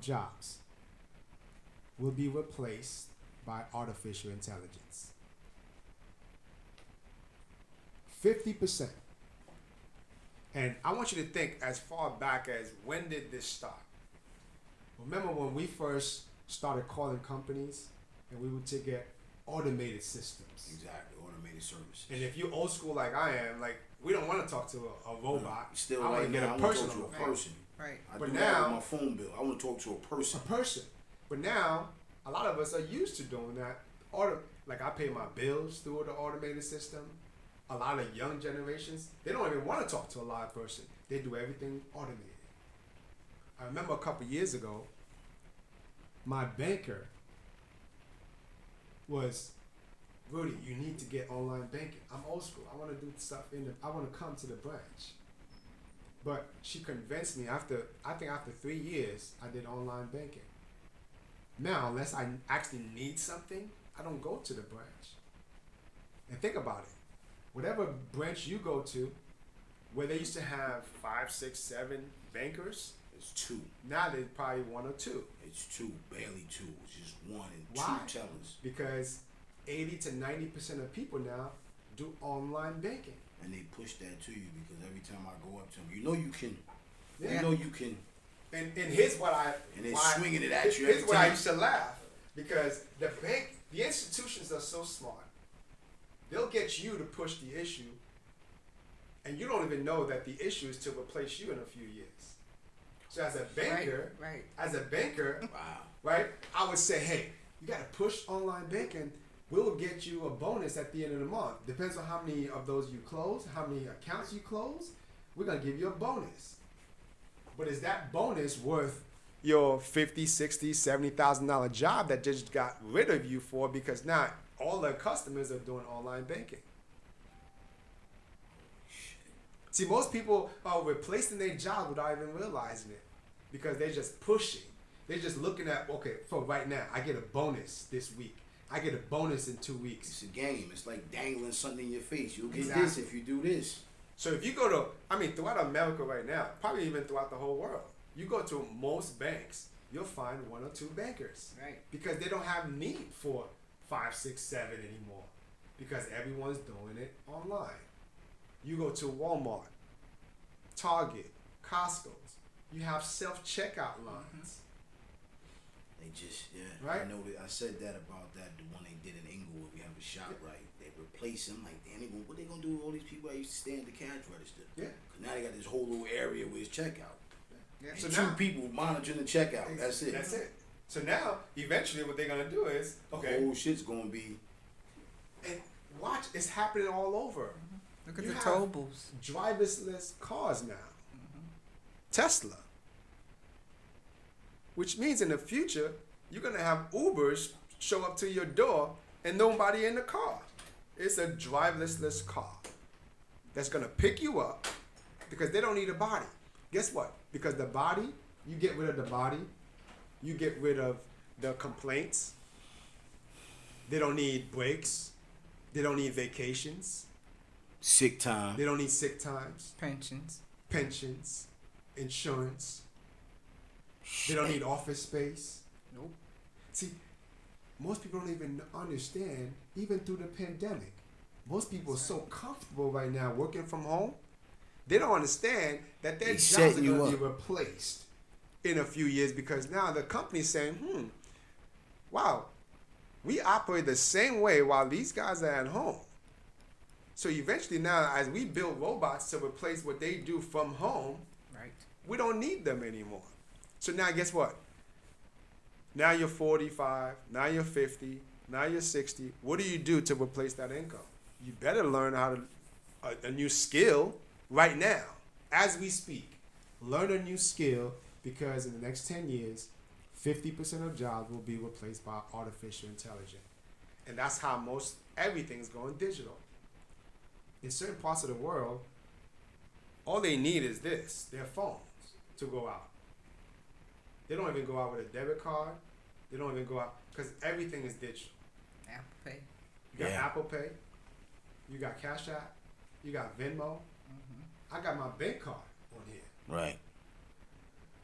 jobs will be replaced by artificial intelligence. 50%. And I want you to think as far back as when did this start? Remember when we first started calling companies and we would get automated systems. Exactly. Automated services. And if you're old school like I am, like we don't want to talk to a robot. Still, I want like to get now, a I want to person talk on to the a phone. person. Right. I But do that now- with my phone bill. I want to talk to a person. A person. But now a lot of us are used to doing that. Like I pay my bills through the automated system. A lot of young generations, they don't even want to talk to a live person. They do everything automated. I remember a couple years ago, my banker was, Rudy, you need to get online banking. I'm old school. I want to do stuff I want to come to the branch. But she convinced me after 3 years, I did online banking. Now, unless I actually need something, I don't go to the branch. And think about it. Whatever branch you go to, where they used to have 5, 6, 7 bankers, It's two. now there's probably 1 or 2. It's two. Barely two. It's just one and Why? two tellers. Because 80 to 90% of people now do online banking. And they push that to you because every time I go up to them, you know you can. Yeah. You know you can. And here's what And they're swinging it at you Here's every what I time. used to laugh. Because the institutions are so smart. They'll get you to push the issue, and you don't even know that the issue is to replace you in a few years. So as a banker, Right. Wow. right, I would say, hey, you got to push online banking. We'll get you a bonus at the end of the month. Depends on how many of those you close, how many accounts you close. We're going to give you a bonus. But is that bonus worth your $50,000, $60,000, $70,000 job that just got rid of you for because now all their customers are doing online banking? See, most people are replacing their job without even realizing it because they're just pushing. They're just looking at, okay, for right now, I get a bonus this week. I get a bonus in 2 weeks. It's a game. It's like dangling something in your face. You'll get Exactly. this if you do this. So if you go to, throughout America right now, probably even throughout the whole world, you go to most banks, you'll find 1 or 2 bankers. Right. Because they don't have need for 5, 6, 7 anymore. Because everyone's doing it online. You go to Walmart, Target, Costco's, you have self-checkout lines. They just, Right. I know that I said that about that the one they did in Inglewood. We have a shop, right? They replace them. Like, damn, what they gonna do with all these people that used to stand at the cash register? Yeah. 'Cause now they got this whole little area where it's checkout. Yeah. And So two now- people monitoring the checkout. That's it. That's it. So now, eventually what they're going to do is, The okay, whole shit's gonna be. and watch, it's happening all over. Look at You the have toll booths. driverless cars now. Tesla. Which means in the future, you're going to have Ubers show up to your door and nobody in the car. It's a driverless car that's going to pick you up because they don't need a body. Guess what? Because the body, you get rid of the body, you get rid of the complaints. They don't need breaks. They don't need vacations. Sick time. They don't need sick times, Pensions. pensions, insurance. They don't need office space. Nope. See, most people don't even understand, even through the pandemic. Most people are so comfortable right now working from home They don't understand that their They jobs are setting you going to be up. replaced in a few years because now the company's saying, wow, we operate the same way while these guys are at home. So eventually now, as we build robots to replace what they do from home, Right. we don't need them anymore. So now guess what? Now you're 45, now you're 50, now you're 60. What do you do to replace that income? You better learn how to a new skill right now, as we speak. Learn a new skill because in the next 10 years, 50% of jobs will be replaced by artificial intelligence. And that's how most everything's going digital. In certain parts of the world, all they need is this, their phones, to go out. They don't even go out with a debit card. They don't even go out because everything is digital. Apple Pay. You got Yeah. Apple Pay. You got Cash App. You got Venmo. I got my bank card on here. Right.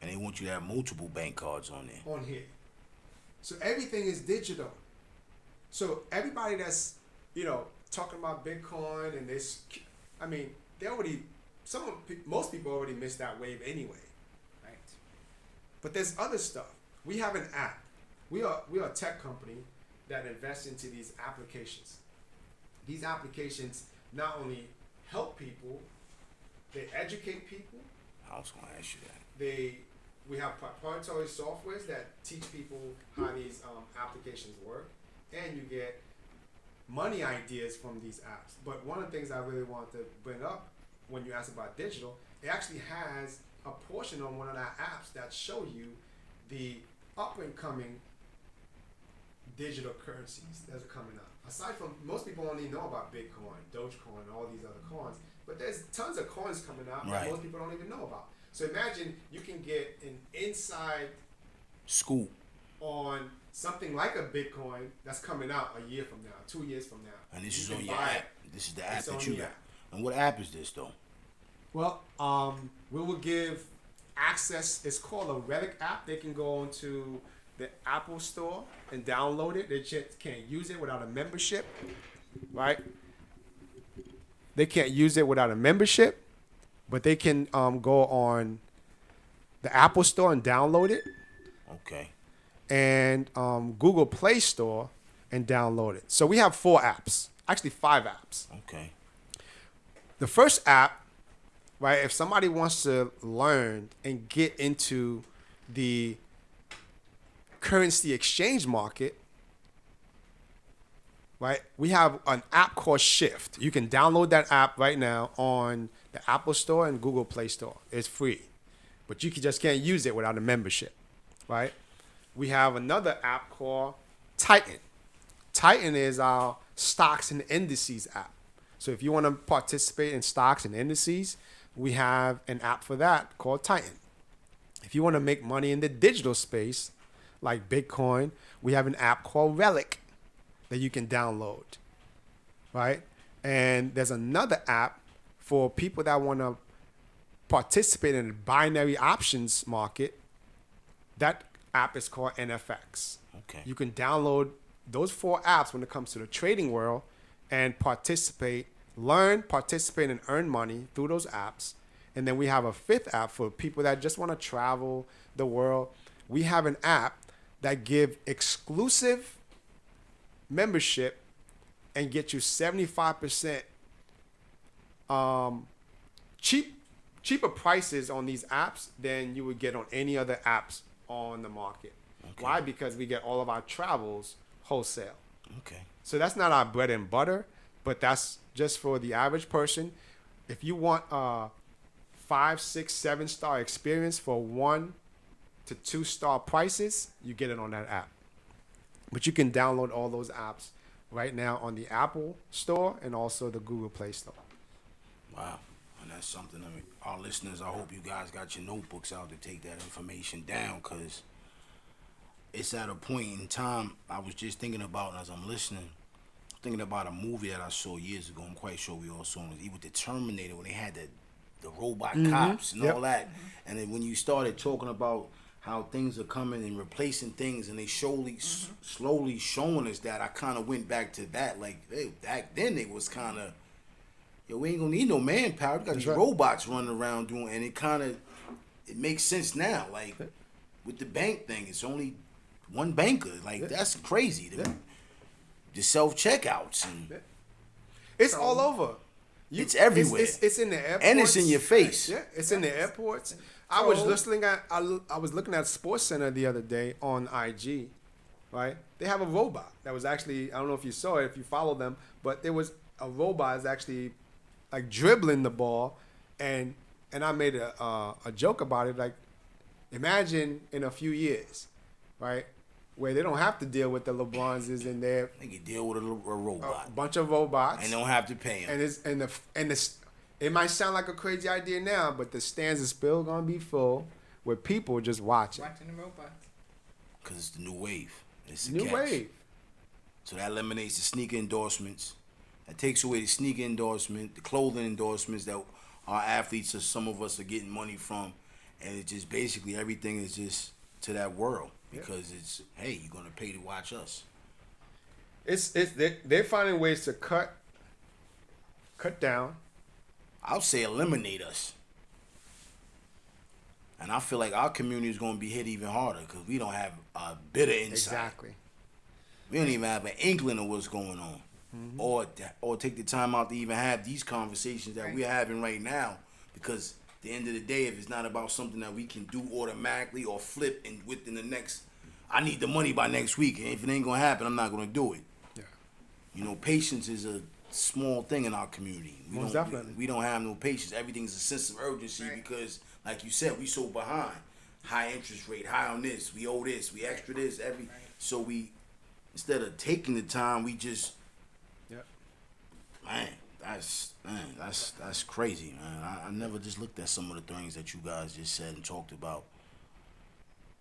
And they want you to have multiple bank cards on there. On here. So everything is digital. So everybody that's, talking about Bitcoin and this, I mean, they already, most people already missed that wave anyway. Right. But there's other stuff. We have an app. We are a tech company that invests into these applications. These applications not only help people, they educate people. I was going to ask you that. We have proprietary softwares that teach people how these applications work, and you get money ideas from these apps. But one of the things I really want to bring up when you ask about digital, it actually has a portion on one of our apps that show you the up and coming digital currencies that are coming up. Aside from, most people only know about Bitcoin, Dogecoin, all these other coins, but there's tons of coins coming out that Right. most people don't even know about. So imagine you can get an inside Scoop. on something like a Bitcoin that's coming out a year from now, 2 years from now. And this You is can on your buy app. it. This is the app It's that on you the got. app. And what app is this, though? Well, we will give access. It's called a Relic App. They can go onto the Apple Store and download it. They just can't use it without a membership, right? They can't use it without a membership, but they can go on the Apple Store and download it, Okay. and Google Play Store and download it. So we have 4 apps, actually 5 apps. Okay. The first app, right, if somebody wants to learn and get into the currency exchange market, right, we have an app called Shift. You can download that app right now on the Apple Store and Google Play Store. It's free, but you just can't use it without a membership, right? We have another app called Titan. Titan is our stocks and indices app. So if you want to participate in stocks and indices, we have an app for that called Titan. If you want to make money in the digital space, like Bitcoin, we have an app called Relic that you can download, right? And there's another app for people that want to participate in the binary options market. That app is called NFX. Okay. You can download those 4 apps when it comes to the trading world and learn, participate, and earn money through those apps. And then we have a 5th app for people that just want to travel the world. We have an app that give exclusive membership and get you 75% cheaper prices on these apps than you would get on any other apps on the market. Okay. Why? Because we get all of our travels wholesale. Okay. So that's not our bread and butter, but that's just for the average person. If you want a 5, 6, 7-star experience for 1 to 2-star prices, you get it on that app. But you can download all those apps right now on the Apple Store and also the Google Play Store. Wow. And that's something, I mean, our listeners, I hope you guys got your notebooks out to take that information down, because it's at a point in time I was just thinking about as I'm listening, thinking about a movie that I saw years ago. I'm quite sure we all saw it. Even the Terminator, when they had the robot cops and Yep. all that. And then when you started talking about how things are coming and replacing things, and they slowly showing us that, I kind of went back to that. Like, back then it was kind of, yo, we ain't gonna need no manpower. We got That's these right. robots running around doing, and it makes sense now. Like with the bank thing, it's only one banker. Like that's crazy. The self checkouts and It's all over. it's everywhere. It's in the airports. And it's in your face. Yeah, it's in the airports. I was looking at Sports Center the other day on IG, right? They have a robot that was actually, I don't know if you saw it, if you follow them, but there was a robot that's actually like dribbling the ball, and I made a joke about it. Like, imagine in a few years, right, where they don't have to deal with the LeBrons in there, they can deal with a robot. a bunch of robots, And don't have to pay them. It might sound like a crazy idea now, but the stands are still gonna be full with people just watching. Watching the robots. Because it's the new wave. It's the New catch. wave. So that eliminates the sneaker endorsements. That takes away the sneaker endorsement, the clothing endorsements that our athletes or some of us are getting money from. And it's just basically everything is just to that world. Because it's, hey, you're going to pay to watch us. They're finding ways to cut down. I'll say eliminate us. And I feel like our community is going to be hit even harder because we don't have a bit of insight. Exactly. We don't even have an inkling of what's going on. Or take the time out to even have these conversations that we're having right now. Because at the end of the day, if it's not about something that we can do automatically or flip and within the next, I need the money by next week. And if it ain't going to happen, I'm not going to do it. Yeah. You know, patience is a small thing in our community. Most definitely. We don't have no patience. Everything's a sense of urgency because, like you said, we so behind. High interest rate, high on this. We owe this. We extra this. So we, instead of taking the time, we just, man, that's crazy, man. I never just looked at some of the things that you guys just said and talked about.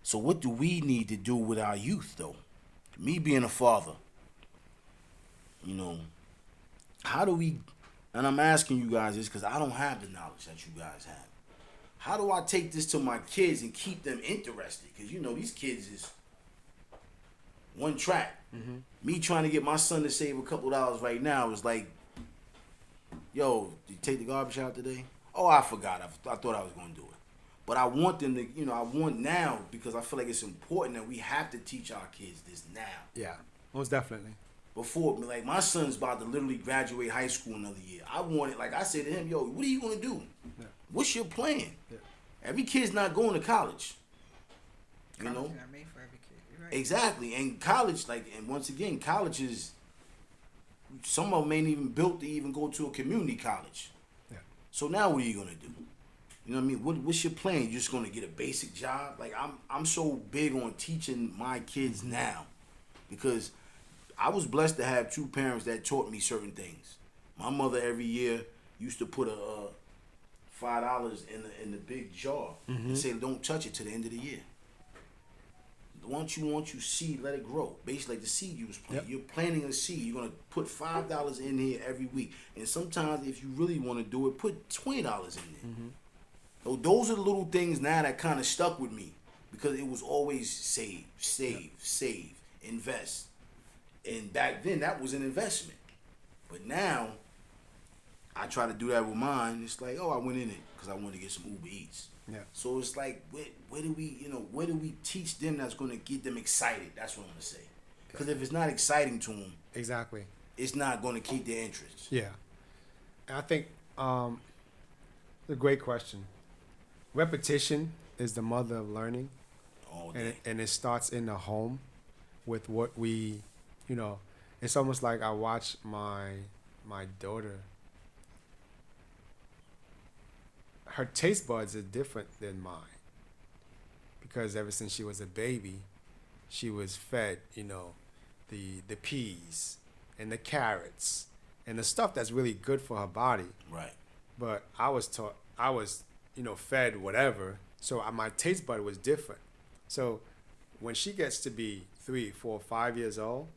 So what do we need to do with our youth, though? Me being a father, you know, how do we, and I'm asking you guys this because I don't have the knowledge that you guys have. How do I take this to my kids and keep them interested? Because, you know, these kids is one track. Mm-hmm. Me trying to get my son to save a couple dollars right now is like, yo, did you take the garbage out today? Oh, I forgot. I thought I was going to do it. But I want them to, you know, I want now because I feel like it's important that we have to teach our kids this now. Yeah, most definitely. Before, like, my son's about to literally graduate high school another year. I want it, like I said to him, yo, what are you going to do? Yeah. What's your plan? Yeah. Every kid's not going to college. You know? College not made for every kid. You're right. Exactly. And college, like, and once again, college is, some of them ain't even built to even go to a community college. Yeah. So now what are you going to do? You know what I mean? What's your plan? You just going to get a basic job? Like, I'm so big on teaching my kids now because I was blessed to have two parents that taught me certain things. My mother every year used to put a $5 in the big jar and say, don't touch it to the end of the year. Once you seed, let it grow. Basically, like the seed you was planting. You're planting a seed. You're gonna put $5 in here every week, and sometimes if you really want to do it, put $20 in there. So those are the little things now that kind of stuck with me because it was always save, invest, and back then that was an investment. But now I try to do that with mine. It's like, oh, I went in it because I wanted to get some Uber Eats. Yeah. So it's like, where do we teach them that's going to get them excited? That's what I'm going to say. Because if it's not exciting to them, Exactly. it's not going to keep their interest. Yeah. And I think it's a great question. Repetition is the mother of learning. All day. And it starts in the home with what we, you know, it's almost like I watch my daughter. Her taste buds are different than mine because ever since she was a baby, she was fed, you know, the peas and the carrots and the stuff that's really good for her body. Right. But I was, you know, fed whatever. So my taste bud was different. So when she gets to be 3, 4, 5 years old,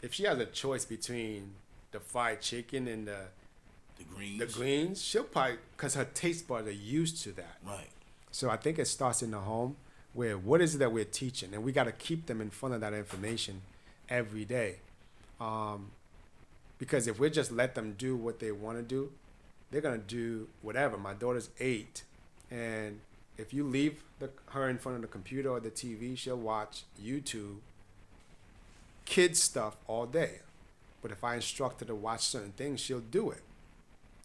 if she has a choice between the fried chicken and the greens, she'll probably, because her taste buds are used to that. Right. So I think it starts in the home where what is it that we're teaching? And we got to keep them in front of that information every day. Because if we just let them do what they want to do, they're gonna do whatever. My daughter's 8, and if you leave her in front of the computer or the TV, she'll watch YouTube kids stuff all day. But if I instruct her to watch certain things, she'll do it.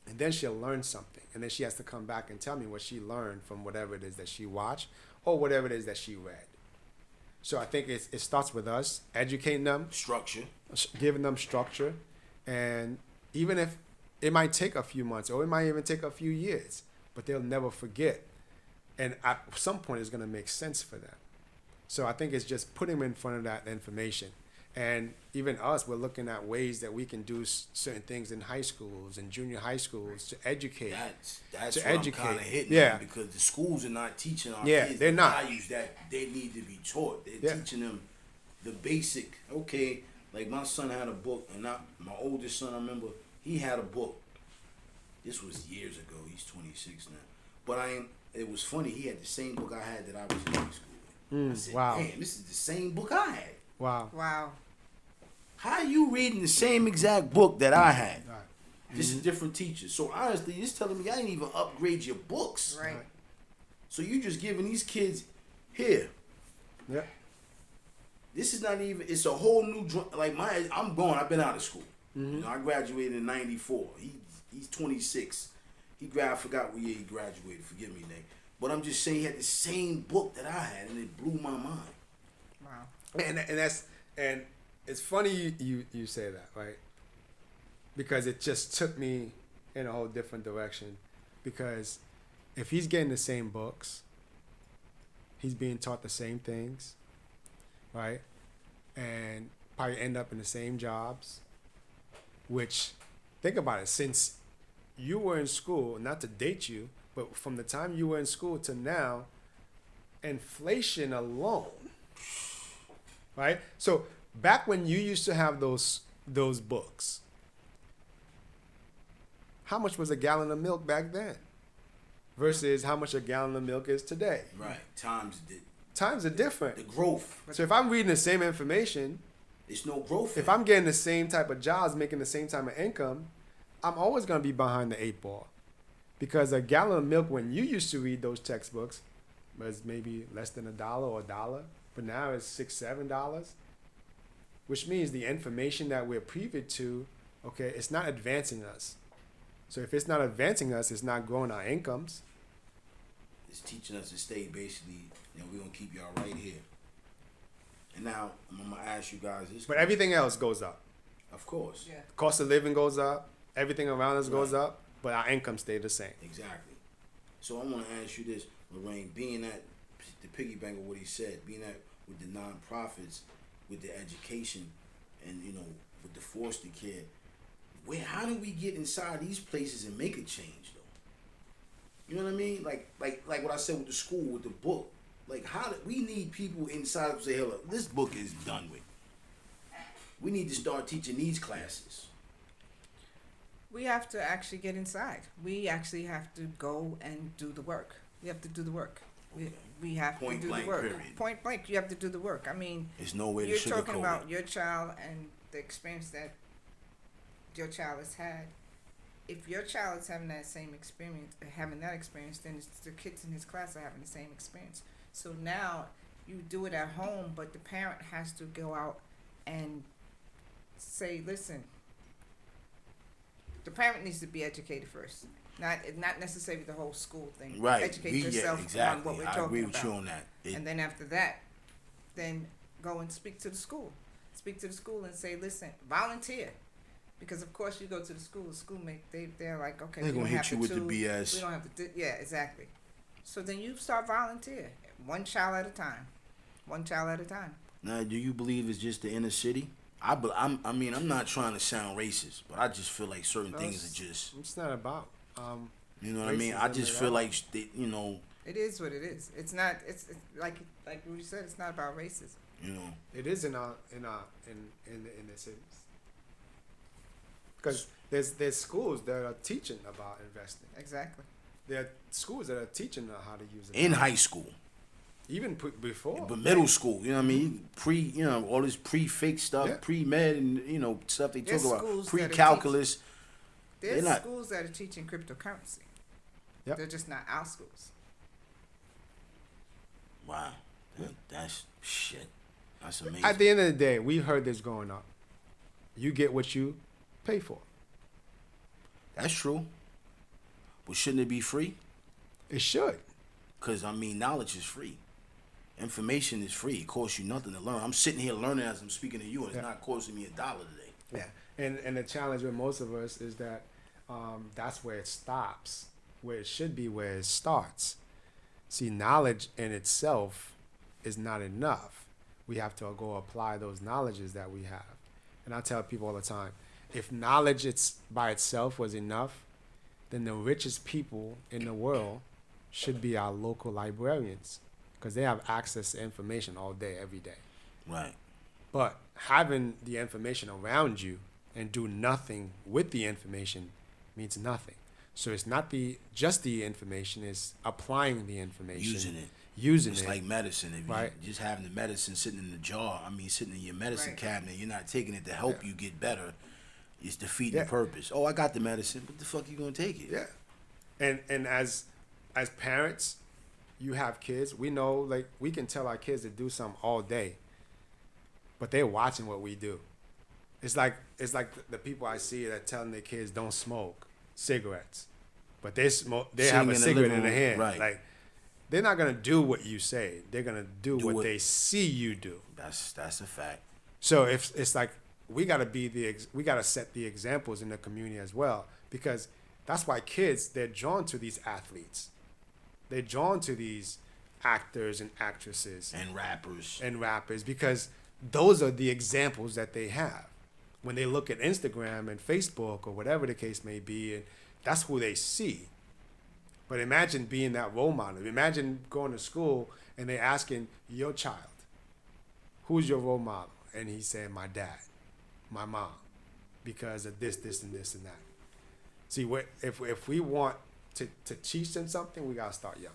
And then she'll learn something. And then she has to come back and tell me what she learned from whatever it is that she watched or whatever it is that she read. So I think it starts with us educating them, Structure. giving them structure. And even if it might take a few months or it might even take a few years, but they'll never forget. And at some point, it's going to make sense for them. So I think it's just putting them in front of that information. And even us, we're looking at ways that we can do certain things in high schools and junior high schools to educate. That's To what educate. I'm kind of hitting Yeah. on, because the schools are not teaching our Yeah, kids they're the not. values that they need to be taught. They're Yeah. teaching them the basic. Okay, like my son had a book, and my oldest son, I remember he had a book. This was years ago. He's 26 now. But it was funny. He had the same book I had that I was in high school with. I said, wow. "Man, this is the same book I had. Wow. Wow. How are you reading the same exact book that I had? Right. This is different teachers. So honestly, it's telling me I didn't even upgrade your books. Right. So you just giving these kids here. Yeah. This is not even. It's a whole new. Like I'm gone. I've been out of school. You know, I graduated in '94. He's 26. I forgot what year he graduated. Forgive me, Nate. But I'm just saying he had the same book that I had, and it blew my mind. Wow. And it's funny you say that, right? Because it just took me in a whole different direction. Because if he's getting the same books, he's being taught the same things, right? And probably end up in the same jobs. Which, think about it, since you were in school, not to date you, but from the time you were in school to now, inflation alone, right? So back when you used to have those books, how much was a gallon of milk back then versus how much a gallon of milk is today? Right. Times are different. The growth. So if I'm reading the same information, It's no growth. if I'm getting the same type of jobs, making the same type of income, I'm always going to be behind the 8 ball. Because a gallon of milk, when you used to read those textbooks, was maybe less than $1 or $1, but now it's $6-7, which means the information that we're privy to, okay, it's not advancing us. So if it's not advancing us, it's not growing our incomes. It's teaching us to stay basically. We're gonna keep y'all right here. And now I'm gonna ask you guys this. But everything else goes up. Of course. Yeah. Cost of living goes up. Everything around us goes Right. up, but our income stay the same. Exactly. So I want to ask you this, Lorraine, being that, the piggyback of what he said, being that with the nonprofits, with the education, and with the foster care, how do we get inside these places and make a change though? You know what I mean? Like what I said with the school, with the book. Like we need people inside to say, hey, look, this book is done with. We need to start teaching these classes. We have to actually get inside. We actually have to go and do the work. We have to do the work. We have Point to do blank, the work. period. Point blank, you have to do the work. I mean, There's no way to you're sugarcoat talking about it. your child and the experience that your child has had. If your child is having that experience, then it's the kids in his class are having the same experience. So now you do it at home, but the parent has to go out and say, listen, the parent needs to be educated first. Not necessarily the whole school thing. Right. Educate Yeah, yourself exactly. on what we're I talking agree about. with you on that. And then after that, then go and speak to the school. Speak to the school and say, listen, volunteer. Because of course you go to the school they're like, okay, They're we gonna don't hit have you to with the do- BS. We don't have to do, yeah, exactly. So then you start volunteer. One child at a time. One child at a time. Now, do you believe it's just the inner city? I mean, I'm not trying to sound racist, but I just feel like certain things are just, It's not about. you know what I mean? I racism just at feel all. like, It is what it is. It's not. It's like Rudy said. It's not about racism. It is in the cities. Because there's schools that are teaching about investing. Exactly. There are schools that are teaching how to use it. in high school, Even before. but middle school, you know what I mean? All this pre-fake stuff, Yeah. pre-med, and stuff they There's talk about, schools that are pre-calculus. There's not. schools that are teaching cryptocurrency. Yep. They're just not our schools. Wow, that's shit. That's amazing. At the end of the day, we heard this growing up. You get what you pay for. That's true. But shouldn't it be free? It should. Because, I mean, knowledge is free. Information is free. It costs you nothing to learn. I'm sitting here learning as I'm speaking to you, and it's not costing me $1 today. Yeah. And the challenge with most of us is that that's where it stops, where it should be where it starts. See, knowledge in itself is not enough. We have to go apply those knowledges that we have. And I tell people all the time, if knowledge by itself was enough, then the richest people in the world should be our local librarians, because they have access to information all day, every day. Right. But having the information around you and do nothing with the information means nothing. So it's not just the information, it's applying the information. Using It's it. like medicine. If Right. you just having the medicine sitting in the jar, sitting in your medicine Right. cabinet, you're not taking it to help you get better. It's defeating Yeah. the purpose. Oh, I got the medicine. What the fuck you gonna take it? Yeah. And as parents, you have kids, we know, like, we can tell our kids to do something all day, but they're watching what we do. It's like the people I see that telling their kids don't smoke cigarettes, but they have Sitting a in the cigarette living in their room, hand. right. Like, they're not gonna do what you say. They're gonna do what what- they see you do. That's a fact. So if it's like we gotta we gotta set the examples in the community as well, because that's why kids, they're drawn to these athletes, they're drawn to these actors and actresses And rappers. and rappers, because those are the examples that they have when they look at Instagram and Facebook or whatever the case may be, and that's who they see. But imagine being that role model. Imagine going to school and they asking your child, who's your role model? And he's saying, my dad, my mom, because of this, and this, and that. See, if we want to teach them something, we got to start young.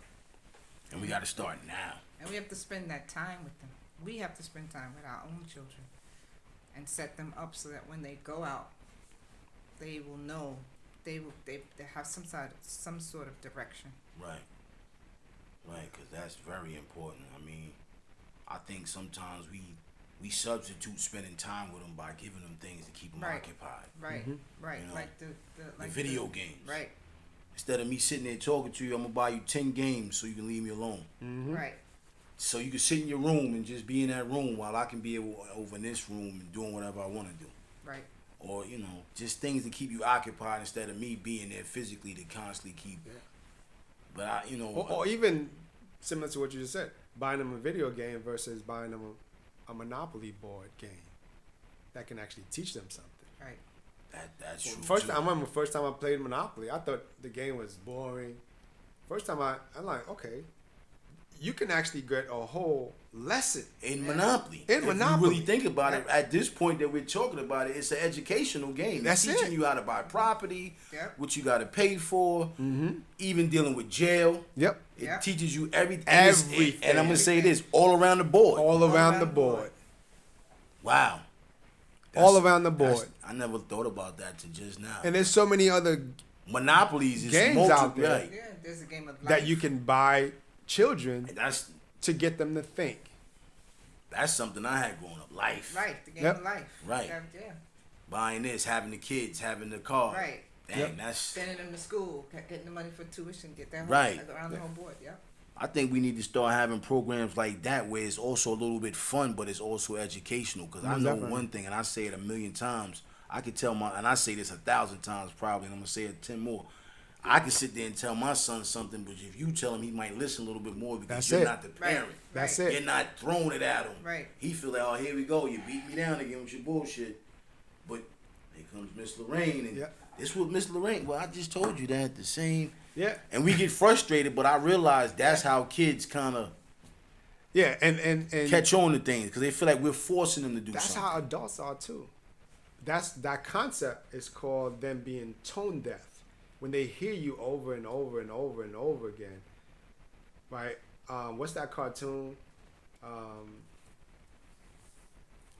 And we got to start now. And we have to spend that time with them. We have to spend time with our own children and set them up so that when they go out, they will know, they have some sort of direction. Right. Right, because that's very important. I think sometimes we substitute spending time with them by giving them things to keep them Right. occupied. Right, right. You know, Like the video games. Right, Instead of me sitting there talking to you, I'm going to buy you 10 games so you can leave me alone. right. So you can sit in your room and just be in that room while I can be over in this room and doing whatever I want to do. Right. Or, just things to keep you occupied instead of me being there physically to constantly keep. Yeah. But Or even similar to what you just said, buying them a video game versus buying them a Monopoly board game that can actually teach them something. Right. that's true. First, too. I remember first time I played Monopoly, I thought the game was boring. First time I'm like, okay, you can actually get a whole lesson. In Monopoly. In If Monopoly. you really think about it, at this point that we're talking about it, it's an educational game. That's it's teaching it. you how to buy property, Yep. what you got to pay for, even dealing with jail. Yep. It Yep. teaches you everything. Everything. And I'm going to say this, all around the board. All around the board. Wow. All around the that's- board. I never thought about that till just now. And there's so many other Monopolies is games out there. right. Yeah, there's a game of life. that you can buy children And that's to get them to think. something I had growing up. Life. Right, the game Yep. of life. Right. Yeah. Buying this, having the kids, having the car. Right. Dang, Yep. that's. Sending them to school, getting the money for tuition, get that whole, Right. around the whole board. Yep. I think we need to start having programs like that where it's also a little bit fun, but it's also educational. Because I Most know definitely. one thing, and I say it 1,000,000 times. I could tell and I say this 1,000 times probably, and I'm gonna say it 10 more. I can sit there and tell my son something, but if you tell him, he might listen a little bit more because That's you're it. not the Right. parent. That's Right. it. You're not throwing it at him. Right. He feel like, oh, here we go. You beat me down again with your bullshit. But here comes Miss Lorraine, and Yeah. this was Miss Lorraine. Well, I just told you that the same. Yeah. And we get frustrated, but I realize that's how kids kind of Yeah, and catch on to things because they feel like we're forcing them to do that's something. how adults are too. That concept is called them being tone deaf. When they hear you over and over and over and over again, right? What's that cartoon?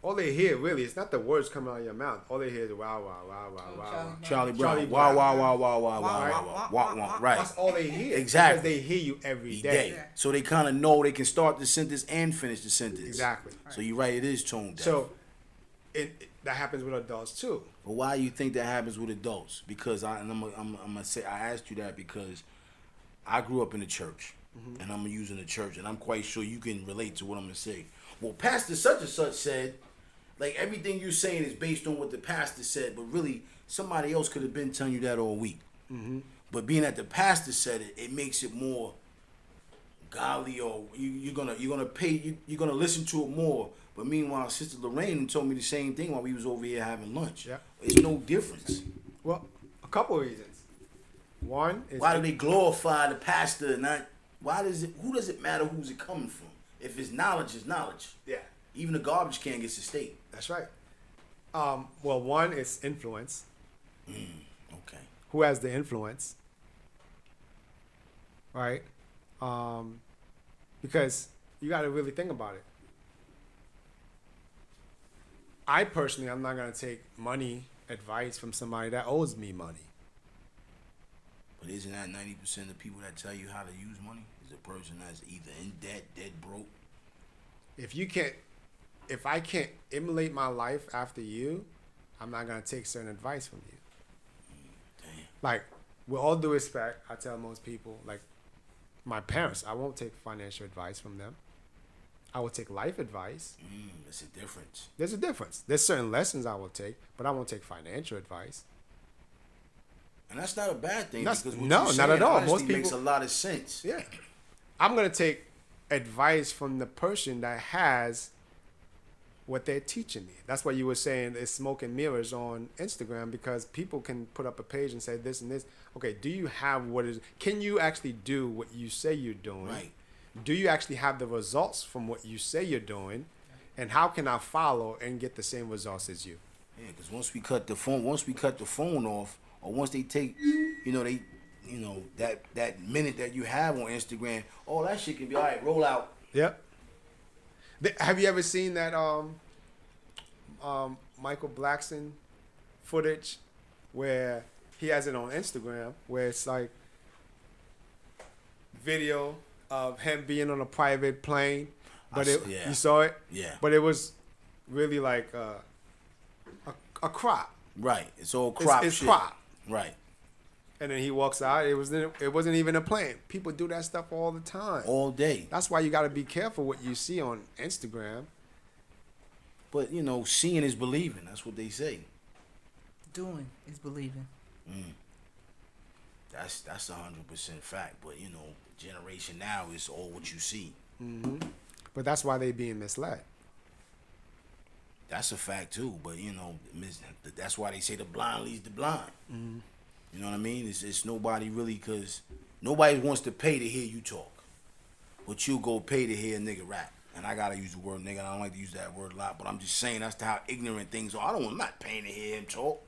all they hear really, it's not the words coming out of your mouth. All they hear is wow, wow, wow, wow, Oh, wow, Charlie wow. Charlie Charlie Brown. Brown. Wow, wow, wow, wow, wow, Wah, wow, wah, wow, wah, wow, wah. right. That's all they hear. Exactly. Because they hear you every Each day. Yeah. So they kind of know they can start the sentence and finish the sentence. Exactly. So you're right, it is tone deaf. So that happens with adults too. But why do you think that happens with adults? Because I'm gonna say I asked you that because I grew up in the church, and I'm using the church, and I'm quite sure you can relate to what I'm gonna say. Well, Pastor such and such said, like everything you're saying is based on what the pastor said, but really somebody else could have been telling you that all week. But being that the pastor said it, it makes it more godly, or you're gonna listen to it more. But meanwhile, Sister Lorraine told me the same thing while we was over here having lunch. Yeah. It's no difference. Well, a couple of reasons. One is Why do they glorify the pastor? Who does it matter who's it coming from? If it's knowledge, it's knowledge. Yeah, Even the garbage can gets a state. that's right. Well, one is influence. Okay. Who has the influence? Right? Because you got to really think about it. I personally, I'm not going to take money advice from somebody that owes me money. But isn't that 90% of the people that tell you how to use money is a person that's either in debt, dead broke? If I can't emulate my life after you, I'm not going to take certain advice from you. Damn. Like, with all due respect, I tell most people, like, my parents, I won't take financial advice from them. I will take life advice. There's a difference. There's a difference. There's certain lessons I will take, but I won't take financial advice. And that's not a bad thing. That's- because what no, you're not saying at all. honestly Most makes a people- lot of sense. Yeah. I'm going to take advice from the person that has what they're teaching me. That's why you were saying it's smoke and mirrors on Instagram, because people can put up a page and say this and this. Okay, do you have what is, can you actually do what you say you're doing? Right. Do you actually have the results from what you say you're doing? And how can I follow and get the same results as you? Yeah, because once we cut the phone off, or once they take, that minute that you have on Instagram, all that shit can be all right. Roll out. Yep. Have you ever seen that Michael Blackson footage where he has it on Instagram, where it's like video of him being on a private plane, but yeah. you saw it? Yeah. But it was really like a crop. Right. It's all crop It's shit. crop. Right. And then he walks out. It wasn't even a plane. People do that stuff all the time. All day. That's why you got to be careful what you see on Instagram. But, seeing is believing. That's what they say. Doing is believing. That's 100% fact. But, generation now is all what you see. But that's why they being misled. That's a fact, too. But, that's why they say the blind leads the blind. You know what I mean? It's nobody really, because nobody wants to pay to hear you talk. But you go pay to hear a nigga rap. And I got to use the word nigga. I don't like to use that word a lot. But I'm just saying that's how ignorant things are. I'm not paying to hear him talk.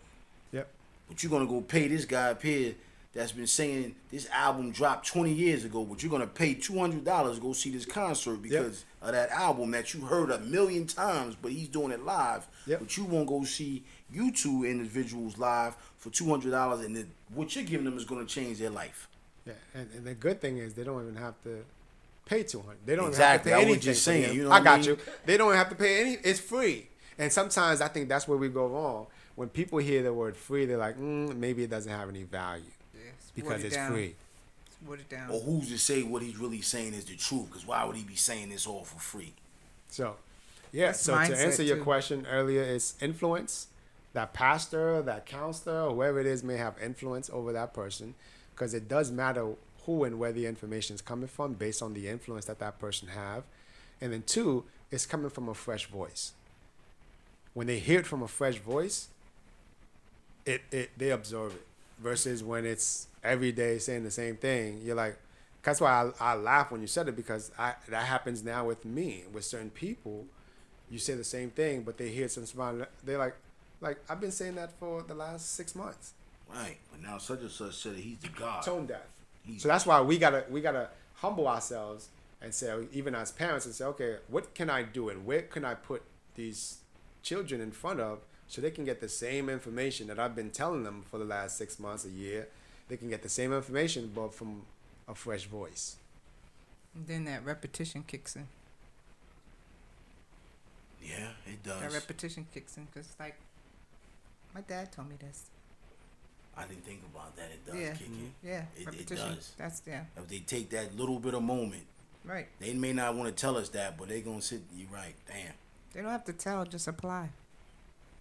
Yep. But you're going to go pay this guy up here that's been saying this album dropped 20 years ago, but you're going to pay $200 to go see this concert because of that album that you heard 1,000,000 times, but he's doing it live. Yep. But you won't go see you two individuals live for $200, and then what you're giving them is going to change their life. Yeah, and the good thing is they don't even have to pay $200. They don't Exactly. even I have to pay was anything. just for saying, them. you know I what I got mean? you. They don't have to pay any. It's free. And sometimes I think that's where we go wrong. When people hear the word free, they're like, maybe it doesn't have any value Yeah, it's because watered it's down. free. It's watered down. Or who's to say what he's really saying is the truth? Because why would he be saying this all for free? So, yeah. That's So to mindset, answer your too. question earlier, it's influence. That pastor, that counselor, whoever it is may have influence over that person, because it does matter who and where the information is coming from based on the influence that person have. And then two, it's coming from a fresh voice. When they hear it from a fresh voice, they absorb it. Versus when it's every day saying the same thing, you're like, that's why I laugh when you said it, because that happens now with me. With certain people, you say the same thing, but they hear something, they're like I've been saying that for the last 6 months. Right. But now such and such said that he's the God. Tone deaf. He's- So that's why we gotta humble ourselves and say, even as parents, and say, okay, what can I do and where can I put these children in front of so they can get the same information that I've been telling them for the last 6 months, a year. They can get the same information, but from a fresh voice. And then that repetition kicks in. Yeah, it That does. repetition kicks in because, like, my dad told me this. I didn't think about that. It does Yeah. kick in. Yeah, It repetition. does. That's, yeah, If they take that little bit of moment, right. they may not want to tell us that, but they gonna sit. You're right. Damn, They don't have to tell, just apply.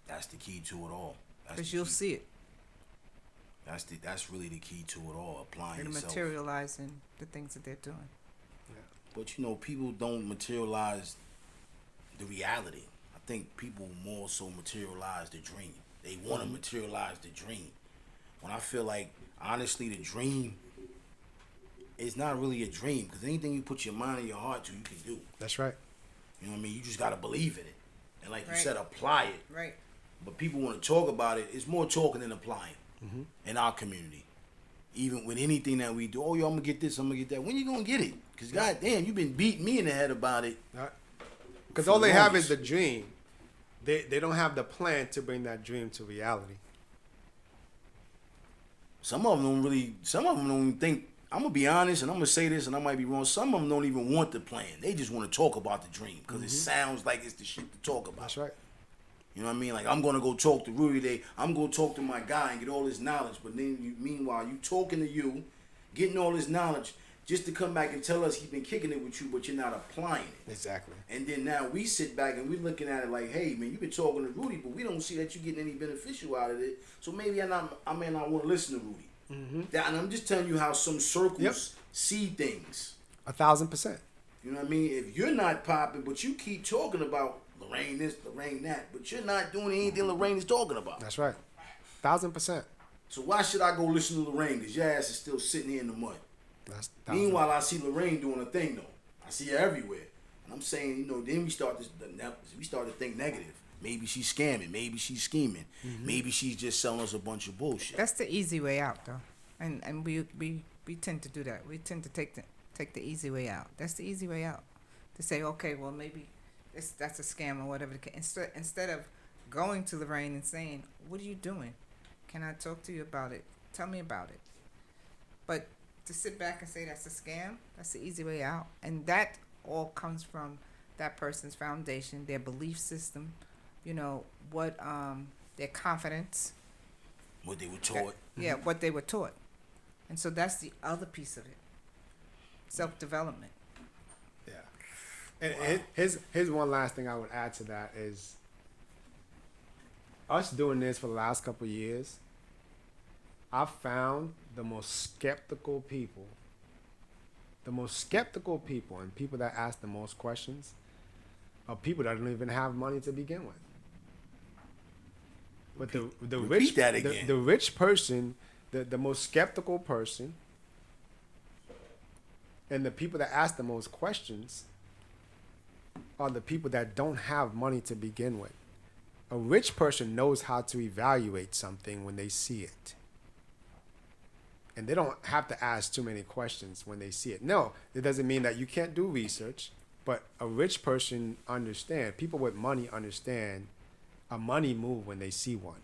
that's the key to it all. That's Because the you'll key. see it. That's really the key to it all. Applying It'll yourself. materialize in the things that they're doing. But you know, people don't materialize the reality. I think people more so materialize the dream. They want to materialize the dream. When I feel like, honestly, the dream is not really a dream because anything you put your mind and your heart to, you can do. That's right. You know what I mean? You just got to believe in it. And like you Right. said, apply it. Right. But people want to talk about it. It's more talking than applying in our community. Even with anything that we do, oh, yo, I'm going to get this, I'm going to get that. When you going to get it? Because, goddamn, you've been beating me in the head about it. Because For all they have longest. is the dream. They don't have the plan to bring that dream to reality. Some of them don't even think, I'm going to be honest, and I'm going to say this, and I might be wrong. Some of them don't even want the plan. They just want to talk about the dream because it sounds like it's the shit to talk about. That's right. You know what I mean? Like, I'm going to go talk to Rudy today. I'm going to talk to my guy and get all this knowledge. But then, meanwhile, you talking to you, getting all this knowledge, just to come back and tell us he's been kicking it with you, but you're not applying it. Exactly. And then now we sit back and we're looking at it like, hey, man, you've been talking to Rudy, but we don't see that you're getting any beneficial out of it. So maybe I may not want to listen to Rudy. And I'm just telling you how some circles see things. 1,000%. You know what I mean? If you're not popping, but you keep talking about Lorraine this, Lorraine that, but you're not doing anything Lorraine is talking about. That's right. 1,000%. So why should I go listen to Lorraine? Because your ass is still sitting here in the mud. That's Meanwhile, I see Lorraine doing a thing though. I see her everywhere. And I'm saying, you know, then we start to think negative. Maybe she's scamming. Maybe she's scheming. Maybe she's just selling us a bunch of bullshit. That's the easy way out, though. And we tend to do that. We tend to take the easy way out. That's the easy way out. To say, okay, well, maybe that's a scam or whatever. Instead of going to Lorraine and saying, what are you doing? Can I talk to you about it? Tell me about it. But to sit back and say that's a scam, that's the easy way out. And that all comes from that person's foundation, their belief system, you know, what their confidence. What they were taught. Yeah, what they were taught. And so that's the other piece of it. Self-development. Yeah. And here's one last thing I would add to that is us doing this for the last couple of years, I've found the most skeptical people and people that ask the most questions are people that don't even have money to begin with. But the Repeat rich that again. the rich person, the most skeptical person, and the people that ask the most questions are the people that don't have money to begin with. A rich person knows how to evaluate something when they see it. And they don't have to ask too many questions when they see it. No, it doesn't mean that you can't do research, but a rich person understands. People with money understand a money move when they see one.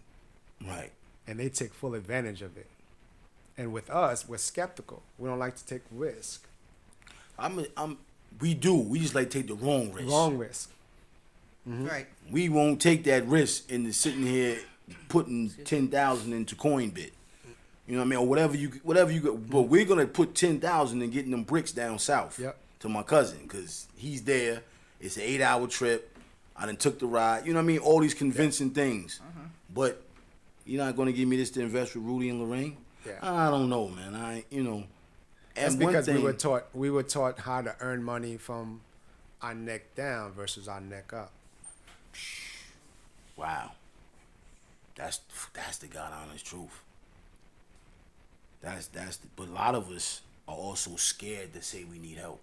Right. And they take full advantage of it. And with us, we're skeptical. We don't like to take risk. We do. We just like to take the wrong risk. Wrong risk. Right. We won't take that risk into sitting here putting 10,000 into Coinbit. You know what I mean? Or whatever you go. But we're gonna put 10,000 in getting them bricks down south. Yep. To my cousin because he's there. It's an 8-hour trip. I done took the ride. You know what I mean? All these convincing things. But you're not gonna give me this to invest with Rudy and Lorraine? Yeah. I don't know, man. That's And one because thing, we were taught how to earn money from our neck down versus our neck up. wow. That's the God honest truth. But a lot of us are also scared to say we need help.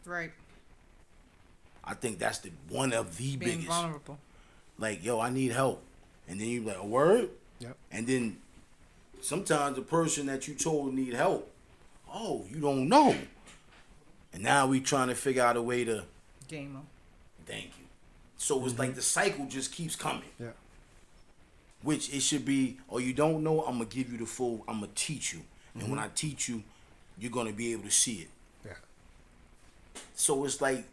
Right. I think that's one of the Being biggest. vulnerable. Like, yo, I need help. And then you like, a word? Yep. And then sometimes the person that you told need help, oh, you don't know. And now we trying to figure out a way to, Game on. thank you. So it's like the cycle just keeps coming. Yeah. Which it should be, or you don't know, I'm going to give you the full, I'm going to teach you. And when I teach you, you're going to be able to see it. Yeah. So it's like,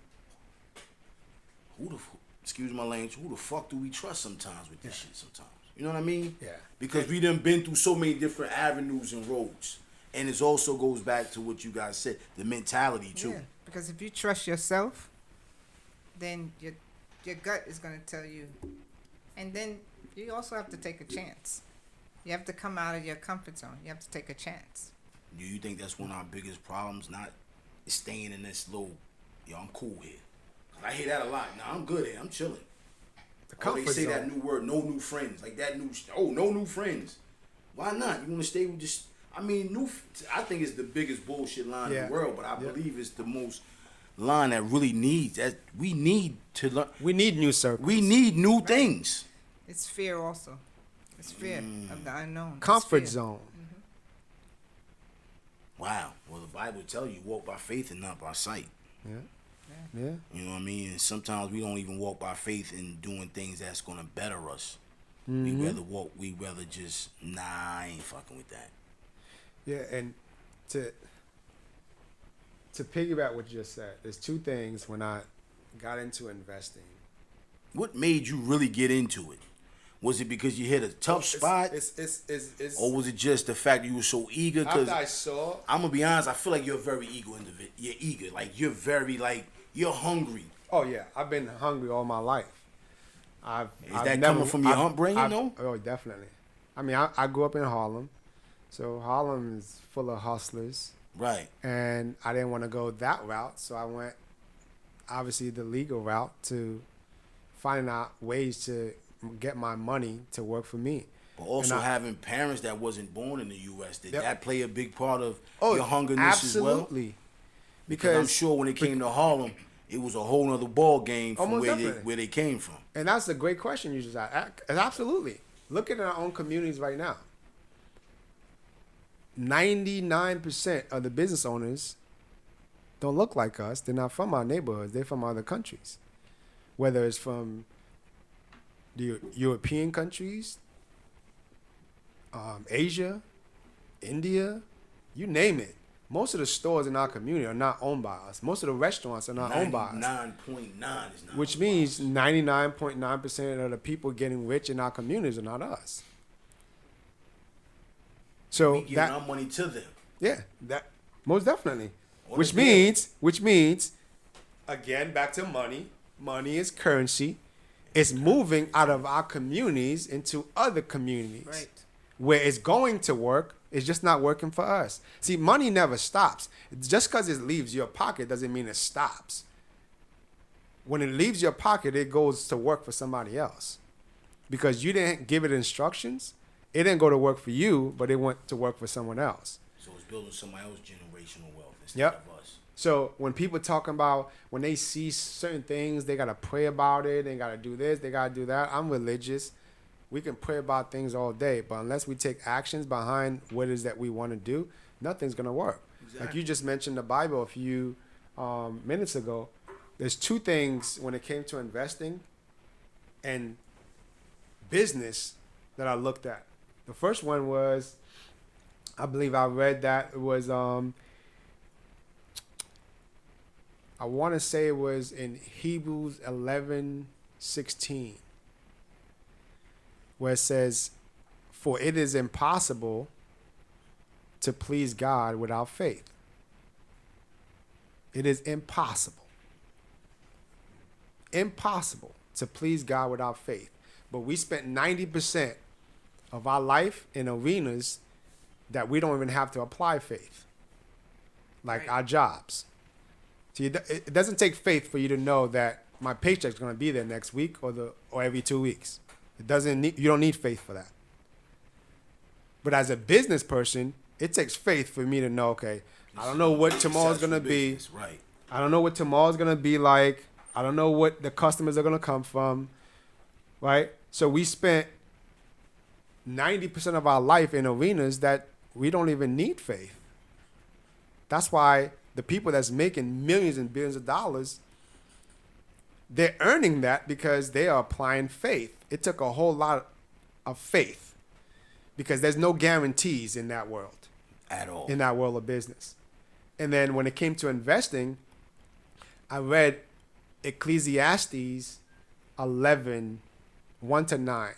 excuse my language, who the fuck do we trust sometimes with this shit sometimes? You know what I mean? Yeah. Because we done been through so many different avenues and roads. And it also goes back to what you guys said, the mentality too. Yeah, because if you trust yourself, then your gut is going to tell you. And then you also have to take a chance. You have to come out of your comfort zone. You have to take a chance. Do you think that's one of our biggest problems? Not staying in this little, yo, I'm cool here. I hear that a lot. Nah, I'm good here. I'm chilling. The They comfort say zone. that new word, no new friends. Like that no new friends. Why not? You want to stay with just, I mean, I think it's the biggest bullshit line in Yeah. the world, but I Yeah. believe it's the most line that really needs, that we need to learn. We need new circles. We need new things. It's fear also. It's fear of the unknown. It's Comfort fear. zone. Wow. Well, the Bible tells you walk by faith and not by sight. Yeah. Yeah. You know what I mean? And sometimes we don't even walk by faith in doing things that's gonna better us. Mm-hmm. We rather just, nah, I ain't fucking with that. Yeah, and to piggyback what you just said, there's two things when I got into investing. What made you really get into it? Was it because you hit a tough spot? It's Or was it just the fact that you were so eager? Because after I saw, I'm gonna be honest, I feel like you're a very eager individual. You're eager, like you're very you're hungry. oh yeah, I've been hungry all my life. I've that coming from your upbringing, though? Oh, definitely. I mean, I grew up in Harlem, so Harlem is full of hustlers, Right. and I didn't want to go that route, so I went, obviously, the legal route to finding out ways to get my money to work for me. But also And having parents that wasn't born in the U.S. Did Yep. that play a big part of Oh, your hungerness as well? absolutely. Because I'm sure when it came to Harlem, it was a whole nother ball game from Almost where definitely. they came from. And that's a great question you just asked. Absolutely. Look at our own communities right now. 99% of the business owners don't look like us. They're not from our neighborhoods. They're from other countries. Whether it's from the European countries, Asia, India, you name it. Most of the stores in our community are not owned by us. Most of the restaurants are not owned by us. 99.9 is not. Which owned by means us. 99.9% of the people getting rich in our communities are not us. So we giving that, our money to them. yeah, that most definitely. On Which the daily. means, again, back to money. Money is currency. It's moving out of our communities into other communities. Right. Where it's going to work, it's just not working for us. See, money never stops. Just because it leaves your pocket doesn't mean it stops. When it leaves your pocket, it goes to work for somebody else. Because you didn't give it instructions, it didn't go to work for you, but it went to work for someone else. So it's building somebody else's generational wealth instead Yep. of us. So when people talking about, when they see certain things, they got to pray about it, they got to do this, they got to do that. I'm religious. We can pray about things all day, but unless we take actions behind what it is that we want to do, nothing's going to work. Exactly. Like you just mentioned the Bible a few minutes ago. There's two things when it came to investing and business that I looked at. The first one was, I believe I read that it was, I want to say it was in Hebrews 11:16. Where it says, for it is impossible to please God without faith. It is impossible. Impossible to please God without faith. But we spent 90% of our life in arenas that we don't even have to apply faith. Like Right. our jobs. See, it doesn't take faith for you to know that my paycheck's going to be there next week or every 2 weeks. It doesn't need, you don't need faith for that. But as a business person, it takes faith for me to know, okay, I don't know what tomorrow's going to be. Business, right. I don't know what tomorrow's going to be like. I don't know what the customers are going to come from. Right? So we spent 90% of our life in arenas that we don't even need faith. That's why the people that's making millions and billions of dollars, they're earning that because they are applying faith. It took a whole lot of faith because there's no guarantees in that world, At all. in that world of business. And then when it came to investing, I read Ecclesiastes 11, 1-9.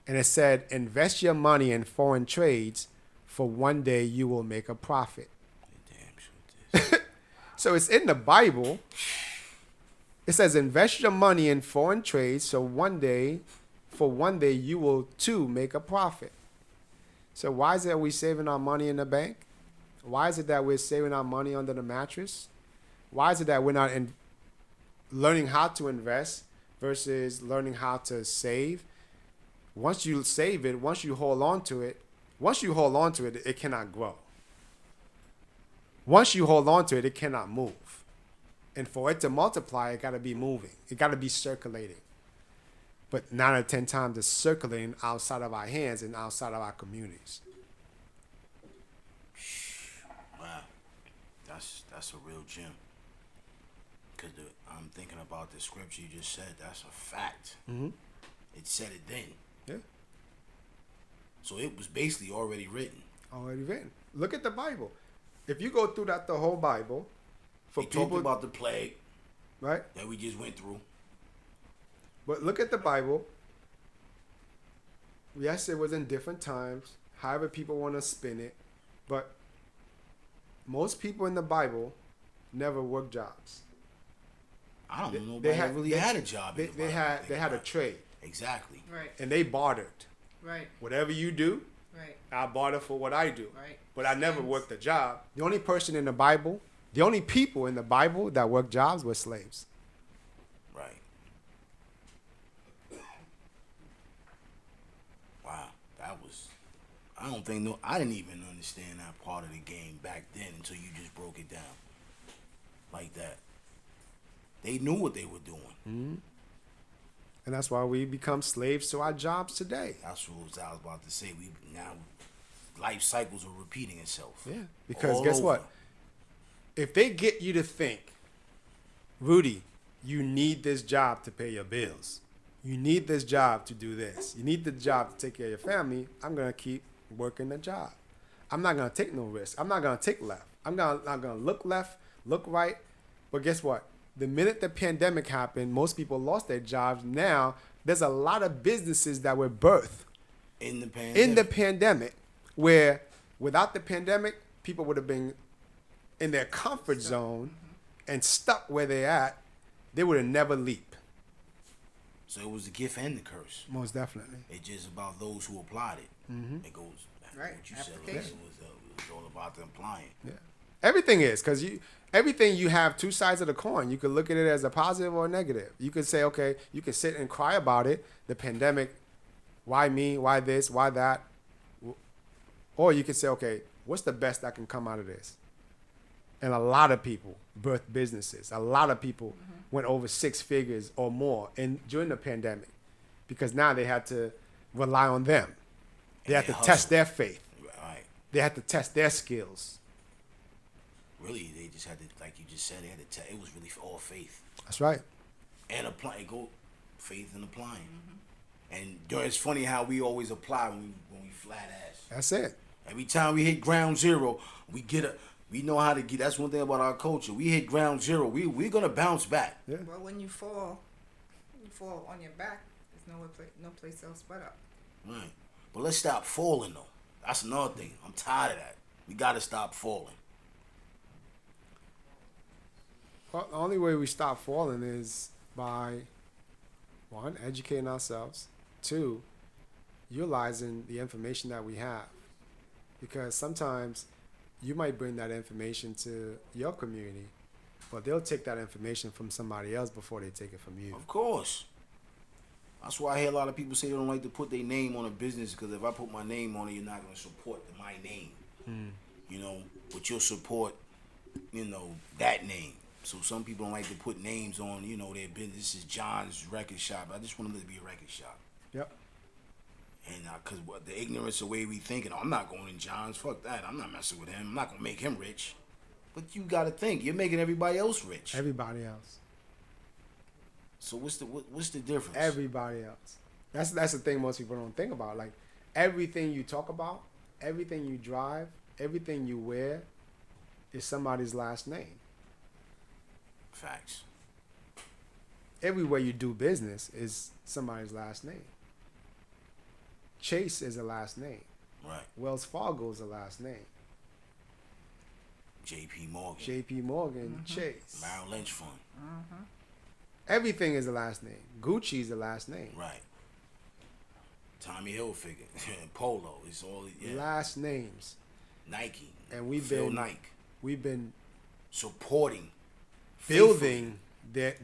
And it said, invest your money in foreign trades, for one day you will make a profit. Damn sure. So it's in the Bible. It says, invest your money in foreign trades, so for one day you will too make a profit. So why is it we saving our money in the bank? Why is it that we're saving our money under the mattress? Why is it that we're not learning how to invest versus learning how to save? Once you save it, once you hold on to it, it cannot grow. Once you hold on to it, it cannot move. And for it to multiply, it got to be moving. It got to be circulating. But 9 or 10 times it's circulating outside of our hands and outside of our communities. Wow. That's a real gem. Because I'm thinking about the scripture you just said. That's a fact. Mm-hmm. It said it then. Yeah. So it was basically already written. Already written. Look at the Bible. If you go through the whole Bible, for It people, talked about the plague right? that we just went through. But look at the Bible. Yes, it was in different times, however people want to spin it. But most people in the Bible never worked jobs. I don't know nobody they that had- really they- had a job. in They, the they Bible. had Think they had a about it. trade, Exactly. Right, and they bartered. right, Whatever you do, right, I barter for what I do. right. But I never worked a job. The only person in the Bible, the only people in the Bible that worked jobs were slaves. Right. Wow. That was. I didn't even understand that part of the game back then until you just broke it down. Like that. They knew what they were doing. Mm-hmm. And that's why we become slaves to our jobs today. That's what I was about to say. We now life cycles are repeating itself. Yeah. Because All guess over. what? If they get you to think, Rudy, you need this job to pay your bills. You need this job to do this. You need the job to take care of your family. I'm going to keep working the job. I'm not going to take no risk. I'm not going to take left. I'm not going to look left, look right. But guess what? The minute the pandemic happened, most people lost their jobs. Now, there's a lot of businesses that were birthed In the pandemic. in the pandemic, where without the pandemic, people would have been in their comfort zone and stuck where they're at. They would have never leaped. So it was the gift and the curse. Most definitely. It's just about those who applied it. Mm-hmm. It goes back to Right. what you said. Application. It was all about the applying. Yeah. Everything is, because everything you have two sides of the coin. You could look at it as a positive or a negative. You could say, okay, you could sit and cry about it, the pandemic, why me, why this, why that. Or you could say, okay, what's the best that can come out of this? And a lot of people birthed businesses. A lot of people went over 6 figures or more during the pandemic, because now they had to rely on them. They had to hustle. test their faith. Right. They had to test their skills. Really, they just had to, like you just said, they had to. It was really all faith That's right. and apply. Go faith and applying. And it's funny how we always apply when we flat ass. That's it. Every time we hit ground zero, we get a. We know how to get. That's one thing about our culture. We hit ground zero. We're gonna bounce back. Yeah. Well, when you fall on your back. There's no place else but up. Right. But let's stop falling though. That's another thing. I'm tired of that. We gotta stop falling. Well, the only way we stop falling is by, 1, educating ourselves, 2, utilizing the information that we have. Because sometimes you might bring that information to your community, but they'll take that information from somebody else before they take it from you. Of course. That's why I hear a lot of people say they don't like to put their name on a business, because if I put my name on it, you're not going to support my name. You know, but you'll support, that name. So some people don't like to put names on, their business. This is John's record shop. I just want them to be a record shop. Yep. And because the ignorance, the way we thinking, I'm not going in John's. Fuck that. I'm not messing with him. I'm not going to make him rich. But you got to think, you're making everybody else rich. Everybody else. So what's the difference? Everybody else. That's the thing most people don't think about. Like everything you talk about, everything you drive, everything you wear, is somebody's last name. Facts. Everywhere you do business is somebody's last name. Chase is a last name. Right. Wells Fargo is a last name. J.P. Morgan. J.P. Morgan, Chase. Merrill Lynch Fund. Everything is a last name. Gucci is a last name. Right. Tommy Hilfiger. Polo. It's all Last names. Nike. And We've been supporting, building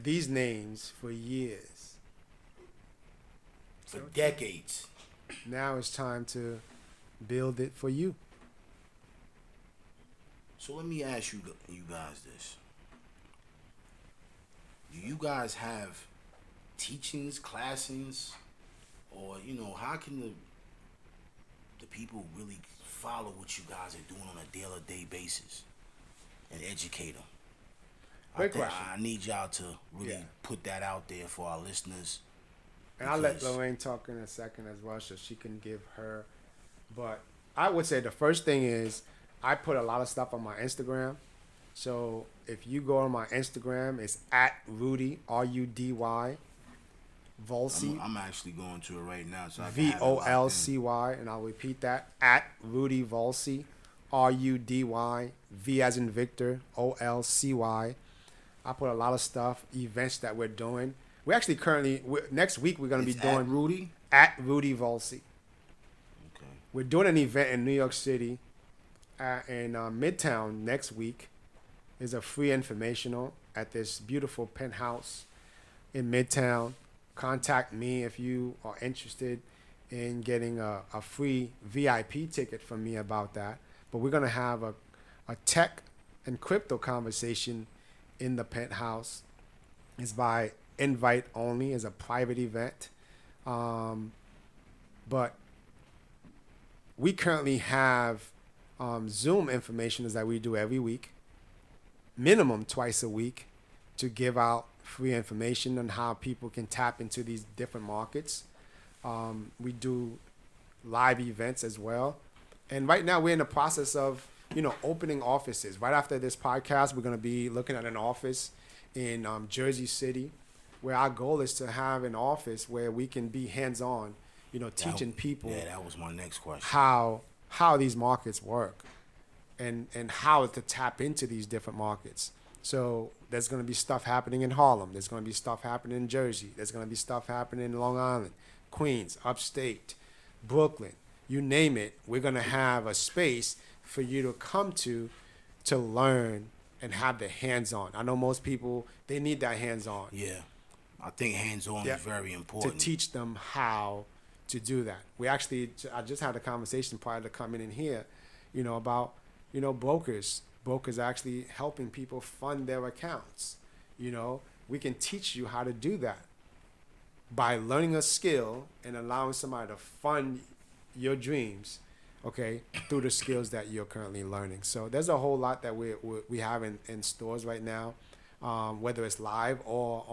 these names for years. for decades. Now it's time to build it for you. So let me ask you guys this. Do you guys have teachings, classes, or how can the people really follow what you guys are doing on a day-to-day basis and educate them? Great question. I need y'all to really Yeah. put that out there for our listeners. And I'll let because- Lorraine talk in a second as well so she can give her. But I would say the first thing is I put a lot of stuff on my Instagram. So if you go on my Instagram, it's at Rudy, Rudy, Volcy, I'm actually going to it right now. So I can have it locked in. Volcy, and I'll repeat that, at Rudy Volcy, Rudy, V as in Victor, Olcy. I put a lot of stuff, events that we're doing. We actually next week we're going to be It's doing at Rudy. at Rudy Volcy. Okay. We're doing an event in New York City, in Midtown next week. Is a free informational at this beautiful penthouse in Midtown. Contact me if you are interested in getting a free VIP ticket from me about that. But we're gonna have a tech and crypto conversation in the penthouse. It's by invite only. It's a private event. But we currently have Zoom information that we do every week, minimum twice a week, to give out free information on how people can tap into these different markets. We do live events as well. And right now we're in the process of, opening offices. Right after this podcast, we're going to be looking at an office in Jersey City, where our goal is to have an office where we can be hands-on, teaching people Yeah, that was my next question. how these markets work and how to tap into these different markets. So there's going to be stuff happening in Harlem. There's going to be stuff happening in Jersey. There's going to be stuff happening in Long Island, Queens, upstate, Brooklyn. You name it, we're going to have a space for you to come to learn and have the hands-on. I know most people, they need that hands-on. Yeah, I think hands-on Yeah. is very To important. teach them how to do that. I just had a conversation prior to coming in here, about, brokers. Brokers actually helping people fund their accounts. We can teach you how to do that by learning a skill and allowing somebody to fund your dreams, okay, through the skills that you're currently learning. So there's a whole lot that we have in stores right now, whether it's live or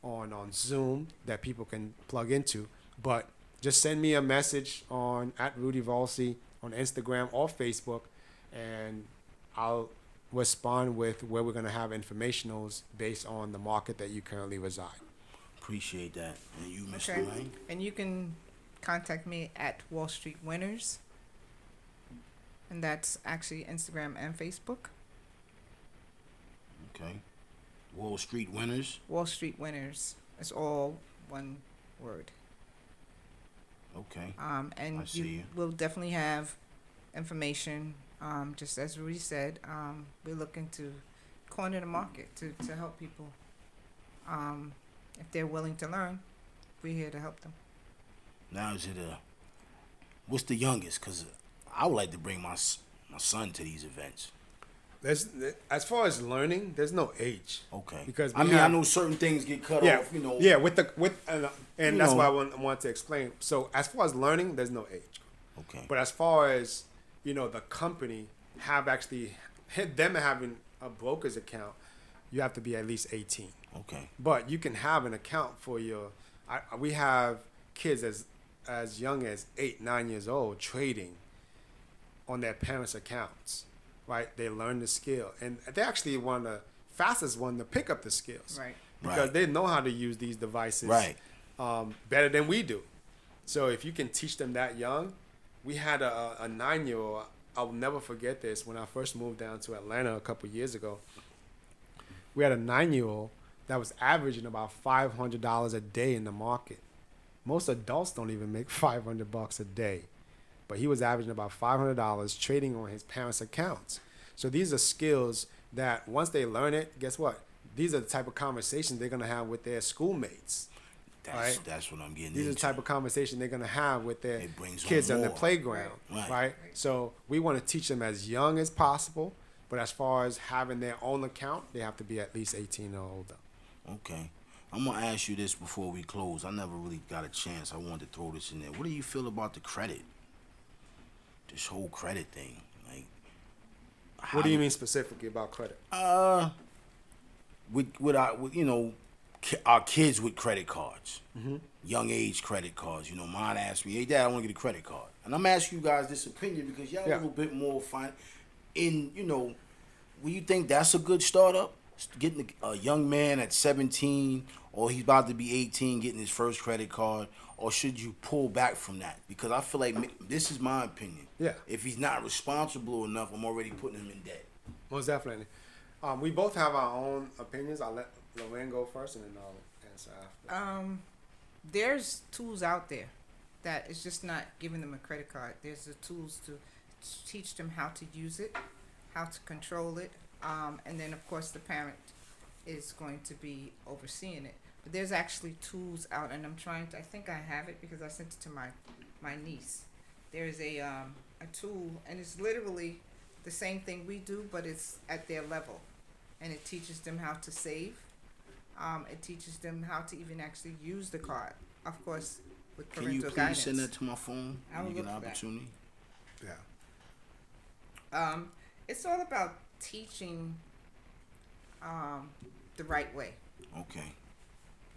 on Zoom that people can plug into. But just send me a message at Rudy Volcy on Instagram or Facebook, and I'll respond with where we're going to have informationals based on the market that you currently reside. Appreciate that. And you, Mr. Okay. Lane? And you can contact me at Wall Street Winners. And that's actually Instagram and Facebook. Okay. Wall Street Winners. Wall Street Winners. It's all one word. Okay. And I see you you. will definitely have information. Just as Rudy said, we're looking to corner the market to help people. If they're willing to learn, we're here to help them. Now is it what's the youngest? Because I would like to bring my son to these events. As far as learning, there's no age. Okay. Because I know certain things get cut off. Yeah, and that's know. why I want to explain. So as far as learning, there's no age. Okay. But as far as the company have actually them having a broker's account, you have to be at least 18. Okay. But you can have an account for your. We have kids as young as 8, 9 years old trading on their parents' accounts, right? They learn the skill, and they're actually one of the fastest one to pick up the skills, Right. Because they know how to use these devices, Right. better than we do. So if you can teach them that young, we had a 9-year-old. I'll never forget this. When I first moved down to Atlanta a couple years ago, we had a 9-year-old that was averaging about $500 a day in the market. Most adults don't even make $500 a day, but he was averaging about $500 trading on his parents' accounts. So these are skills that once they learn it, guess what? These are the type of conversations they're gonna have with their schoolmates. That's what I'm getting These are the into. type of conversation they're gonna have with their It brings kids on on the more. playground, Right. right? So we want to teach them as young as possible, but as far as having their own account, they have to be at least 18 or older. Okay. I'm going to ask you this before we close. I never really got a chance. I wanted to throw this in there. What do you feel about the credit? This whole credit thing. Like, What do you mean specifically about credit? With our kids with credit cards, young age credit cards. Mine asked me, "Hey, Dad, I want to get a credit card," and I'm asking you guys this opinion because y'all Yeah. a little bit more fine. Will you think that's a good startup? Getting a young man at 17, or he's about to be 18, getting his first credit card, or should you pull back from that? Because I feel like this is my opinion. Yeah. If he's not responsible enough, I'm already putting him in debt. Most definitely. We both have our own opinions. I'll let Lorraine go first, and then I'll answer after. There's tools out there that it's just not giving them a credit card. There's the tools to teach them how to use it, how to control it, and then of course the parent is going to be overseeing it. But there's actually tools out, and I think I have it because I sent it to my niece. There's a tool, and it's literally the same thing we do, but it's at their level, and it teaches them how to save. It teaches them how to even actually use the card, of course, with Can parental you please guidance. send that to my phone I will when you get an look for that. opportunity? Yeah. It's all about teaching the right way. Okay,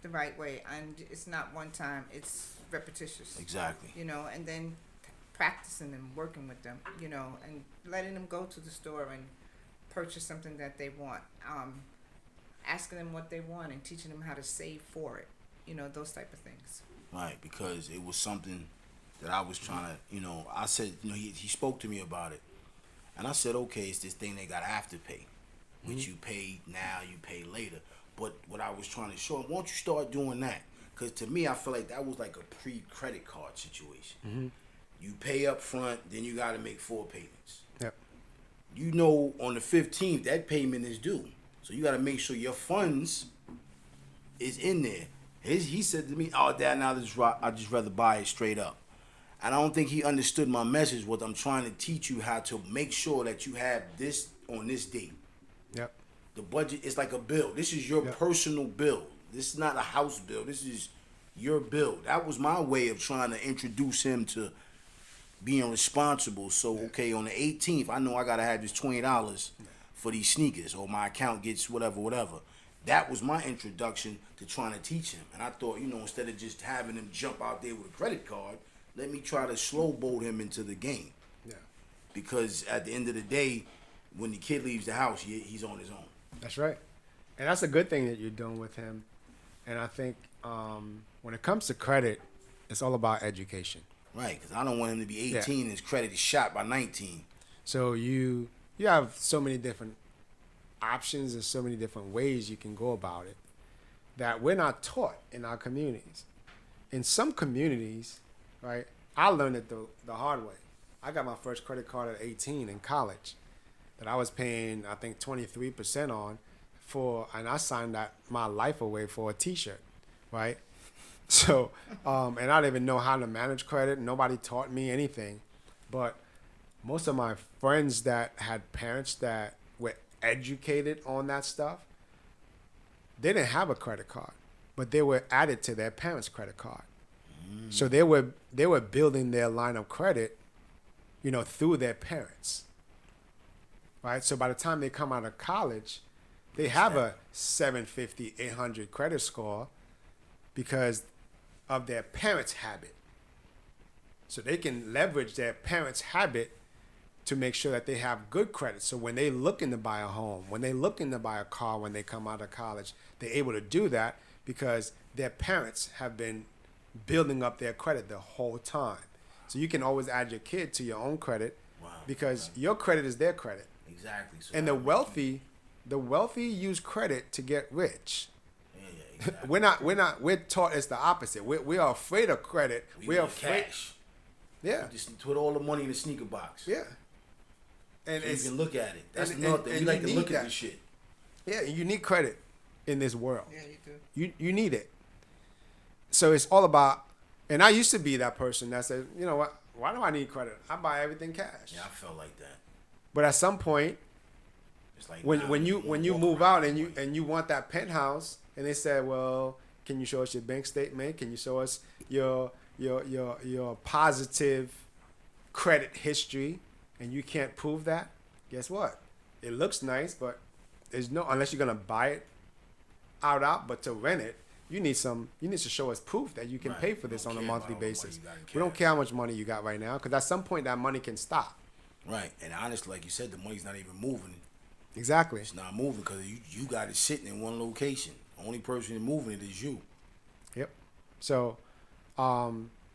The right way, and it's not one time, it's repetitious. exactly. And then practicing and working with them, and letting them go to the store and purchase something that they want, asking them what they want and teaching them how to save for it, those type of things. Right, because it was something that I was trying to, I said, he spoke to me about it. And I said, okay, it's this thing they got afterpay, which you pay now, you pay later. But what I was trying to show him, won't you start doing that? Because to me, I feel like that was like a pre-credit card situation. You pay up front, then you got to make 4 payments. Yep. On the 15th, that payment is due. So you got to make sure your funds is in there. He said to me, "Oh, Dad, now I just rather buy it straight up." And I don't think he understood my message. What I'm trying to teach you how to make sure that you have this on this date. Yep. The budget is like a bill. This is your personal bill. This is not a house bill. This is your bill. That was my way of trying to introduce him to being responsible. So, okay, on the 18th, I know I got to have this $20 for these sneakers, or my account gets whatever. That was my introduction to trying to teach him. And I thought, instead of just having him jump out there with a credit card, let me try to slow boat him into the game. Yeah. Because at the end of the day, when the kid leaves the house, he's on his own. That's right. And that's a good thing that you're doing with him. And I think when it comes to credit, it's all about education. Right, because I don't want him to be 18 and his credit is shot by 19. So you have so many different options and so many different ways you can go about it that we're not taught in our communities. In some communities, right, I learned it the hard way. I got my first credit card at 18 in college that I was paying, I think, 23% on and I signed my life away for a T-shirt, right? So, and I didn't even know how to manage credit. Nobody taught me anything. But most of my friends that had parents that were educated on that stuff, they didn't have a credit card, but they were added to their parents' credit card. So they were building their line of credit, through their parents. Right? So by the time they come out of college, They have a 750, 800 credit score because of their parents' habit. So they can leverage their parents' habit to make sure that they have good credit. So when they looking to buy a home, when they looking to buy a car when they come out of college, they're able to do that because their parents have been building up their credit the whole time. So you can always add your kid to your own credit because your credit is their credit. Exactly. So And the wealthy use credit to get rich. Yeah, exactly. We're taught it's the opposite. We are afraid of credit. We are want afraid. cash. Yeah. Just put all the money in the sneaker box. Yeah. And So you can look at it. That's and- another thing. and We like you to need look that. at this shit. Yeah, you need credit in this world. Yeah, you do. You need it. So it's all about, and I used to be that person that said, you know what, why do I need credit? I buy everything cash. Yeah, I felt like that. But at some point, It's like when nah, when you wanna when you walk move around out and this way. you want that penthouse, and they said, well, can you show us your bank statement? Can you show us your positive credit history? And you can't prove that. Guess what? It looks nice, but there's no, unless you're gonna buy it out. But to rent it, you need to show us proof that you can Right. pay for We this don't on a care monthly about all the money basis. you got in We don't cash. care how much money you got right now, because at some point that money can stop. Right, and honestly, like you said, the money's not even moving. Exactly. It's not moving because you got it sitting in one location. The only person moving it is you. Yep. So,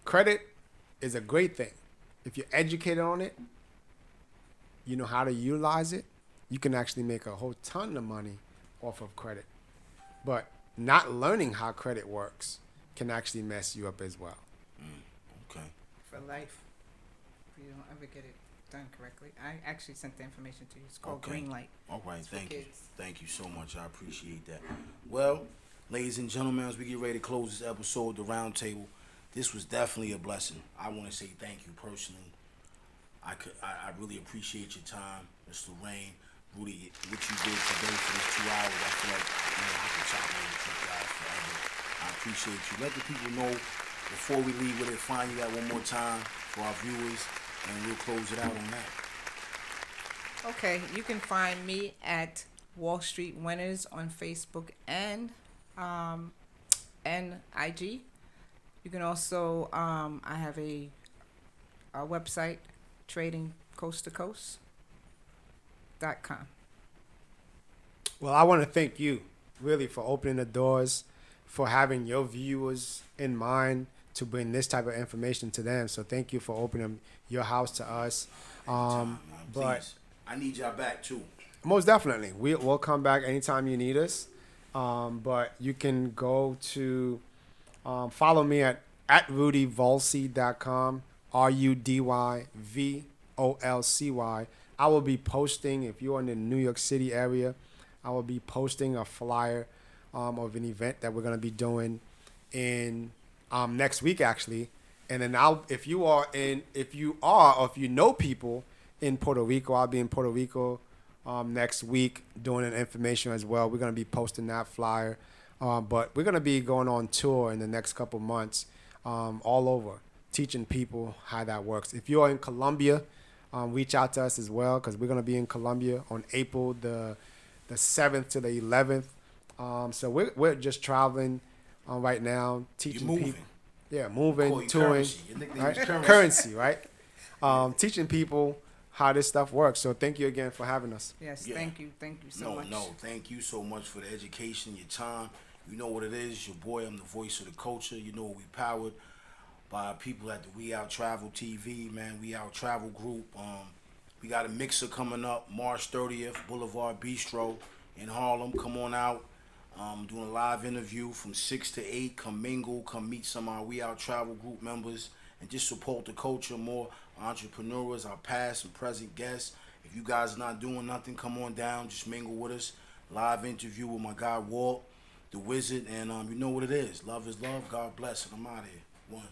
credit is a great thing. If you're educated on it, you know how to utilize it, you can actually make a whole ton of money off of credit. But not learning how credit works can actually mess you up as well. Okay. For life, if you don't ever get it done correctly. I actually sent the information to you. It's called Okay. Green Light. All right, It's for thank you. kids. Thank you so much. I appreciate that. Well, ladies and gentlemen, as we get ready to close this episode, the round table, this was definitely a blessing. I want to say thank you personally. I really appreciate your time, Miss Lorraine, Rudy, what you did today for this 2 hours. I feel like I could chop in with you guys forever. I appreciate you. Let the people know before we leave where they find you at one more time for our viewers, and we'll close it out on that. Okay, you can find me at Wall Street Winners on Facebook and IG. You can also I have a website, tradingcoasttocoast.com. Well, I want to thank you really for opening the doors, for having your viewers in mind to bring this type of information to them. So thank you for opening your house to us. Man, But please, I need y'all back too. most definitely, we'll come back anytime you need us. But you can go to follow me at rudyvolcy.com, RUDYVOLCY. I will be posting, if you're in the New York City area, I will be posting a flyer of an event that we're going to be doing in next week, actually. And then if you know people in Puerto Rico, I'll be in Puerto Rico next week doing an information as well. We're going to be posting that flyer. But we're going to be going on tour in the next couple months all over, teaching people how that works. If you're in Colombia, reach out to us as well, because we're going to be in Colombia on April the 7th to the 11th. So we're just traveling right now, teaching You're moving. people. Yeah, Call moving, you touring. Currency. Your nickname Right? is Currency. Currency, right? Teaching people how this stuff works. So thank you again for having us. Yes, Yeah. thank you so much. Thank you so much for the education, your time. You know what it is. Your boy, I'm the voice of the culture. You know we powered by people at the We Out Travel TV, man. We Out Travel Group. We got a mixer coming up March 30th, Boulevard Bistro in Harlem. Come on out. Doing a live interview from 6 to 8. Come mingle, come meet some of our We Out Travel Group members, and just support the culture more. Entrepreneurs, our past and present guests. If you guys are not doing nothing, come on down, just mingle with us. Live interview with my guy Walt, the Wizard, and you know what it is. Love is love. God bless, and I'm out of here. One.